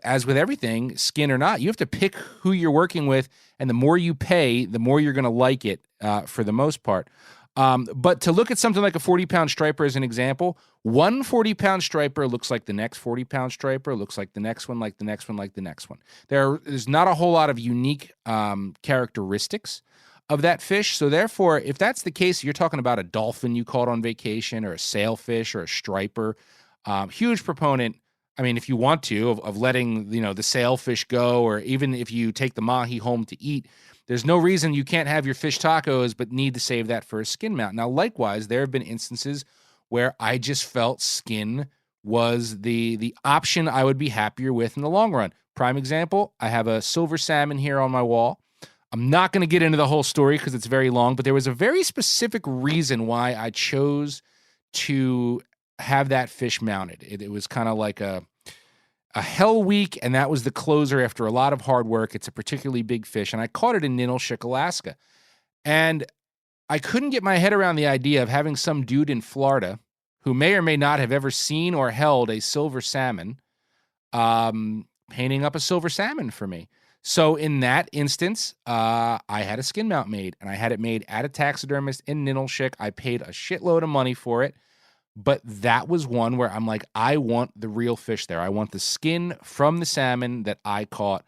[SPEAKER 2] as with everything, skin or not, you have to pick who you're working with, and the more you pay, the more you're going to like it for the most part. But to look at something like a 40-pound striper as an example, one 40-pound striper looks like the next 40-pound striper, looks like the next one, like the next one, like the next one. There's not a whole lot of unique characteristics of that fish. So therefore, if that's the case, you're talking about a dolphin you caught on vacation or a sailfish or a striper, huge proponent. I mean, if you want to, of letting, the sailfish go, or even if you take the mahi home to eat, there's no reason you can't have your fish tacos, but need to save that for a skin mount. Now, likewise, there have been instances where I just felt skin was the option I would be happier with in the long run. Prime example, I have a silver salmon here on my wall. I'm not going to get into the whole story because it's very long, but there was a very specific reason why I chose to have that fish mounted. It was kind of like a hell week, and that was the closer after a lot of hard work. It's a particularly big fish, and I caught it in Ninilchik, Alaska. And I couldn't get my head around the idea of having some dude in Florida who may or may not have ever seen or held a silver salmon painting up a silver salmon for me. So in that instance, I had a skin mount made, and I had it made at a taxidermist in Ninilchik. I paid a shitload of money for it, But that was one where I'm like, I want the real fish there. I want the skin from the salmon that I caught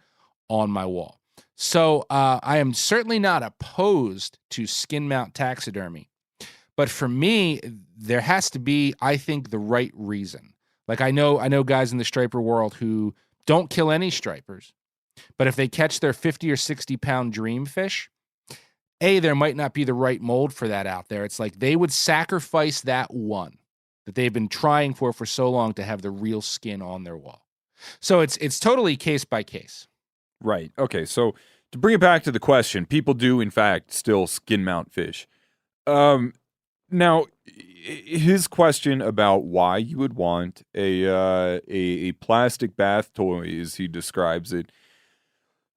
[SPEAKER 2] on my wall. So I am certainly not opposed to skin mount taxidermy. But for me, there has to be, I think, the right reason. Like I know guys in the striper world who don't kill any stripers, but if they catch their 50 or 60 pound dream fish, there might not be the right mold for that out there. It's like they would sacrifice that one that they've been trying for so long to have the real skin on their wall. So it's totally case by case.
[SPEAKER 4] Right. Okay. So to bring it back to the question, people do in fact still skin mount fish. Now, his question about why you would want a plastic bath toy, as he describes it,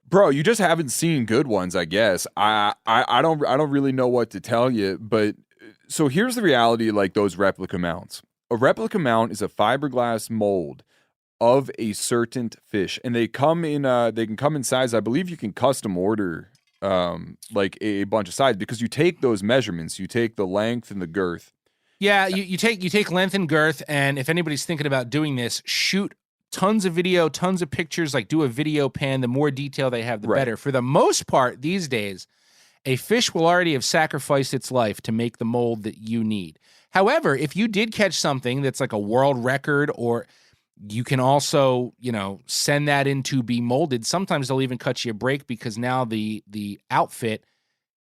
[SPEAKER 4] bro, you just haven't seen good ones, I guess. I don't really know what to tell you, but so here's the reality, like those replica mounts. A replica mount is a fiberglass mold of a certain fish, and they come in they can come in size. I believe you can custom order like a bunch of size, because you take those measurements, you take the length and the girth.
[SPEAKER 2] Yeah, you take length and girth, and if anybody's thinking about doing this, shoot tons of video, tons of pictures, like do a video pan. The more detail they have, the better. For the most part these days, a fish will already have sacrificed its life to make the mold that you need. However, if you did catch something that's like a world record, or you can also, send that in to be molded. Sometimes they'll even cut you a break because now the outfit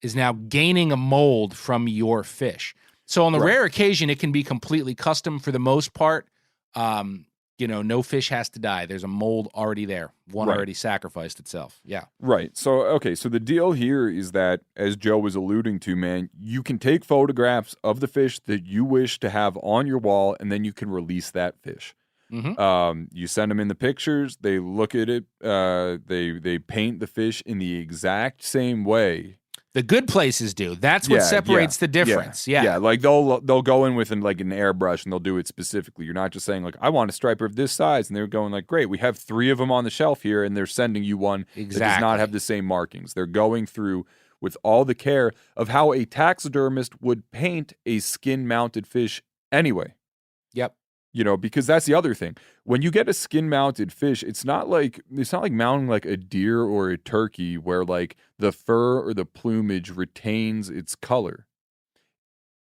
[SPEAKER 2] is now gaining a mold from your fish. So on the rare occasion, it can be completely custom. For the most part, no fish has to die. There's a mold already there. One already sacrificed itself. Yeah.
[SPEAKER 4] Right. So, okay. So the deal here is that, as Joe was alluding to, man, you can take photographs of the fish that you wish to have on your wall, and then you can release that fish.
[SPEAKER 2] Mm-hmm.
[SPEAKER 4] You send them in the pictures. They look at it. They paint the fish in the exact same way.
[SPEAKER 2] The good places do. That's what separates the difference. Yeah.
[SPEAKER 4] Like they'll go in with an airbrush, and they'll do it specifically. You're not just saying like, I want a striper of this size, and they're going like, great, we have 3 of them on the shelf here, and they're sending you one that does not have the same markings. They're going through with all the care of how a taxidermist would paint a skin-mounted fish anyway.
[SPEAKER 2] Yep.
[SPEAKER 4] Because that's the other thing. When you get a skin-mounted fish, it's not like mounting like a deer or a turkey where like the fur or the plumage retains its color.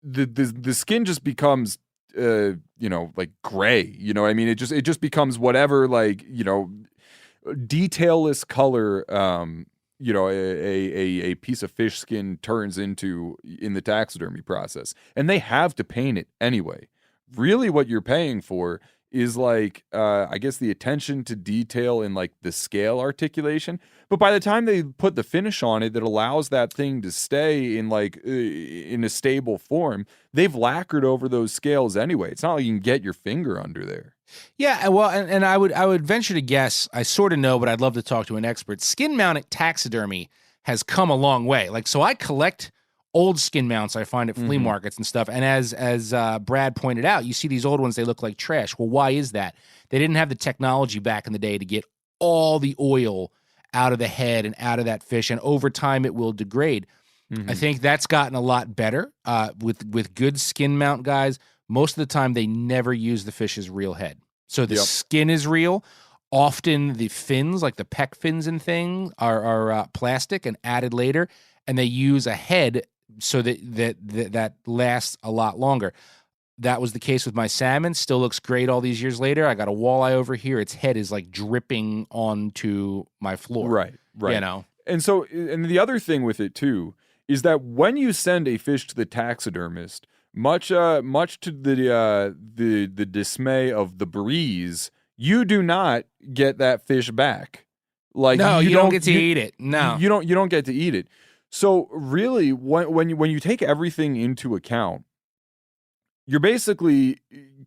[SPEAKER 4] The skin just becomes like gray. I mean, it just becomes whatever, like, detailless color a piece of fish skin turns into in the taxidermy process. And they have to paint it anyway. Really what you're paying for is like, I guess, the attention to detail and like the scale articulation. But by the time they put the finish on it that allows that thing to stay in like in a stable form, they've lacquered over those scales anyway. It's not like you can get your finger under there.
[SPEAKER 2] Yeah, well, and I would venture to guess, I sort of know, but I'd love to talk to an expert. Skin mounted taxidermy has come a long way. Like, so I collect old skin mounts I find at flea markets and stuff. And as Brad pointed out, you see these old ones, they look like trash. Well, why is that? They didn't have the technology back in the day to get all the oil out of the head and out of that fish, and over time it will degrade. I think that's gotten a lot better with good skin mount guys. Most of the time they never use the fish's real head. So the skin is real. Often the fins, like the pec fins and things, are plastic and added later, and they use a head so that lasts a lot longer. That was the case with my salmon. Still looks great all these years later. I got a walleye over here. Its head is like dripping onto my floor.
[SPEAKER 4] Right. And so, and the other thing with it too is that when you send a fish to the taxidermist, much to the dismay of the breeze, you do not get that fish back. Like,
[SPEAKER 2] no, you don't get to eat it. No,
[SPEAKER 4] you don't get to eat it. So really, when you take everything into account, you're basically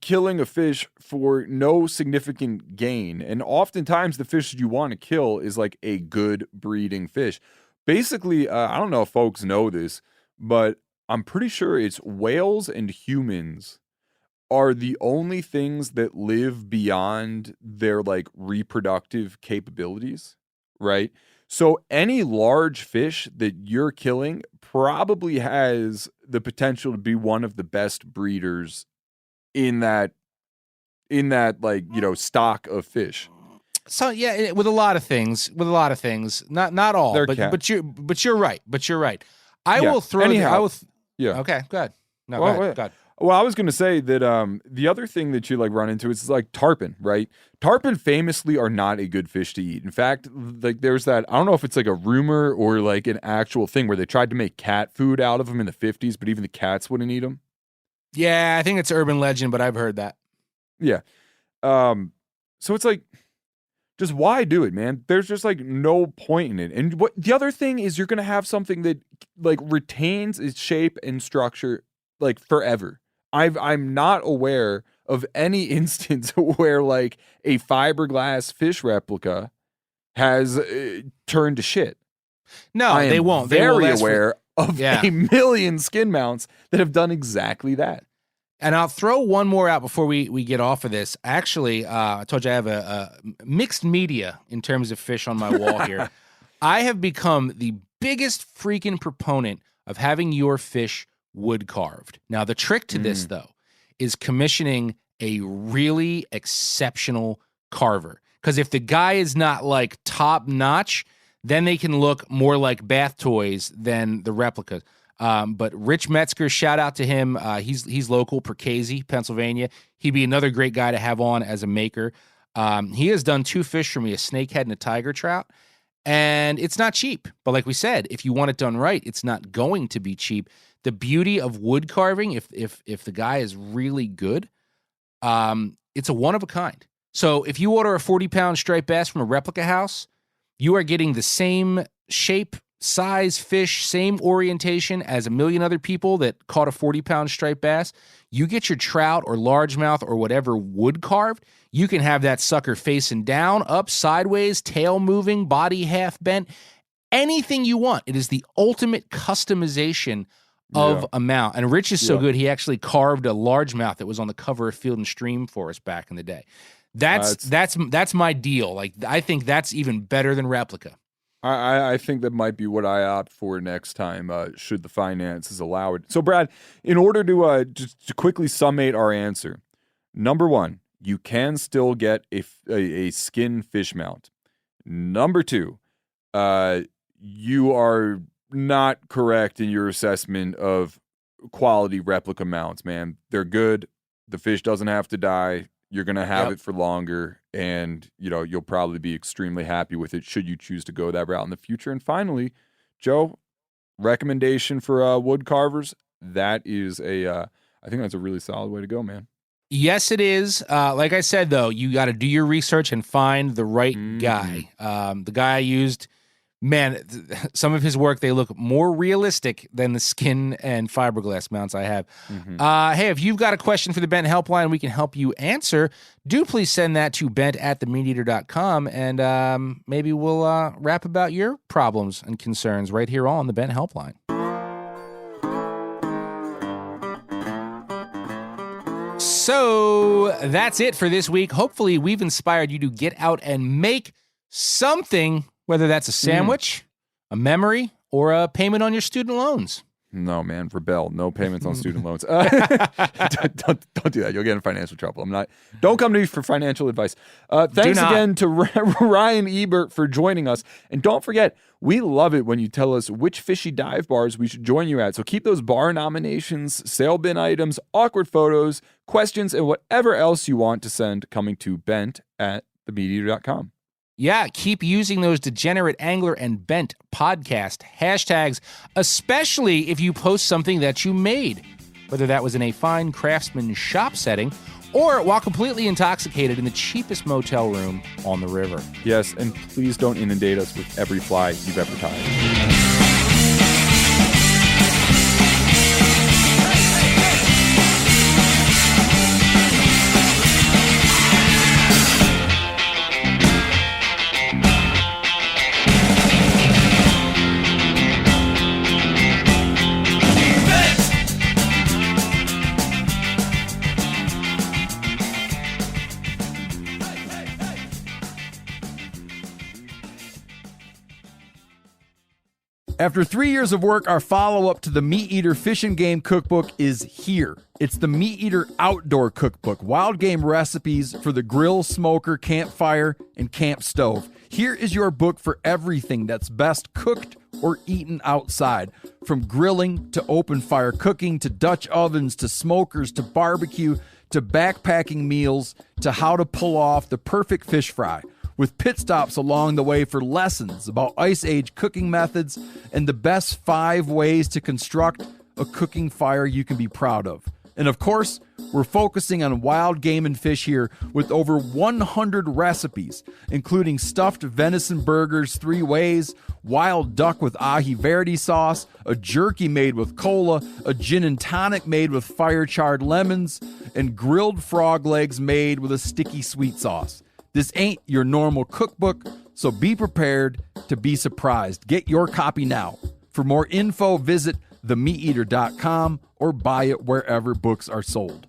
[SPEAKER 4] killing a fish for no significant gain. And oftentimes the fish you want to kill is like a good breeding fish. Basically, I don't know if folks know this, but I'm pretty sure it's whales and humans are the only things that live beyond their like reproductive capabilities, right? So any large fish that you're killing probably has the potential to be one of the best breeders in that like, stock of fish.
[SPEAKER 2] So yeah, with a lot of things, not all, but you're right. I will throw.
[SPEAKER 4] Yeah.
[SPEAKER 2] Okay, go ahead. No,
[SPEAKER 4] Well,
[SPEAKER 2] go ahead.
[SPEAKER 4] Well, I was going to say that the other thing that you like run into is like tarpon, right? Tarpon famously are not a good fish to eat. In fact, like there's that, I don't know if it's like a rumor or like an actual thing where they tried to make cat food out of them in the 50s, but even the cats wouldn't eat them.
[SPEAKER 2] Yeah, I think it's urban legend, but I've heard that.
[SPEAKER 4] Yeah. So it's like, just why do it, man? There's just like no point in it. And the other thing is you're going to have something that like retains its shape and structure like forever. I'm not aware of any instance where like a fiberglass fish replica has turned to shit.
[SPEAKER 2] No, they won't.
[SPEAKER 4] They very aware of a million skin mounts that have done exactly that.
[SPEAKER 2] And I'll throw one more out before we get off of this. Actually, I told you I have a mixed media in terms of fish on my wall here. I have become the biggest freaking proponent of having your fish wood carved. Now, the trick to this, though, is commissioning a really exceptional carver. Because if the guy is not like top notch, then they can look more like bath toys than the replicas. But Rich Metzger, shout out to him. He's local, Percasey, Pennsylvania. He'd be another great guy to have on as a maker. He has done 2 fish for me, a snakehead and a tiger trout. And it's not cheap. But like we said, if you want it done right, it's not going to be cheap. The beauty of wood carving, if the guy is really good, it's a one of a kind. So if you order a 40-pound striped bass from a replica house, you are getting the same shape, size fish, same orientation as a million other people that caught a 40-pound striped bass. You get your trout or largemouth or whatever wood carved, you can have that sucker facing down, up, sideways, tail moving, body half bent, anything you want. It is the ultimate customization of a mount. And Rich is so good, he carved a largemouth that was on the cover of Field and Stream for us back in the day. That's my deal. Like, I think that's even better than replica.
[SPEAKER 4] I think that might be what I opt for next time, should the finances allow it. So, Brad, in order to just to quickly summate our answer, number 1, you can still get a skin fish mount. Number 2, you are not correct in your assessment of quality replica mounts, man. They're good. The fish doesn't have to die. You're going to have it for longer, and you'll probably be extremely happy with it should you choose to go that route in the future. And finally, Joe, recommendation for wood carvers, that is I think that's a really solid way to go, man.
[SPEAKER 2] Yes, it is. Like I said, though, you got to do your research and find the right guy. The guy I used, man, some of his work, they look more realistic than the skin and fiberglass mounts I have. Hey, if you've got a question for the Bent Helpline, we can help you answer. Do please send that to bent@themeateater.com, and maybe we'll rap about your problems and concerns right here on the Bent Helpline. So that's it for this week. Hopefully, we've inspired you to get out and make something, whether that's a sandwich, a memory, or a payment on your student loans.
[SPEAKER 4] No, man, rebel. No payments on student loans. Don't do that. You'll get in financial trouble. Don't come to me for financial advice. Thanks again to Ryan Ebert for joining us. And don't forget, we love it when you tell us which fishy dive bars we should join you at. So keep those bar nominations, sale bin items, awkward photos, questions, and whatever else you want to send coming to bent@themeateater.com.
[SPEAKER 2] Yeah, keep using those Degenerate Angler and Bent podcast hashtags, especially if you post something that you made, whether that was in a fine craftsman shop setting or while completely intoxicated in the cheapest motel room on the river.
[SPEAKER 4] Yes, and please don't inundate us with every fly you've ever tied.
[SPEAKER 1] After 3 years of work, our follow-up to the Meat Eater Fish and Game Cookbook is here. It's the Meat Eater Outdoor Cookbook, wild game recipes for the grill, smoker, campfire, and camp stove. Here is your book for everything that's best cooked or eaten outside. From grilling to open fire cooking to Dutch ovens to smokers to barbecue to backpacking meals to how to pull off the perfect fish fry, with pit stops along the way for lessons about Ice Age cooking methods and the best 5 ways to construct a cooking fire you can be proud of. And of course, we're focusing on wild game and fish here with over 100 recipes, including stuffed venison burgers 3 ways, wild duck with ahi verde sauce, a jerky made with cola, a gin and tonic made with fire-charred lemons, and grilled frog legs made with a sticky sweet sauce. This ain't your normal cookbook, so be prepared to be surprised. Get your copy now. For more info, visit themeateater.com or buy it wherever books are sold.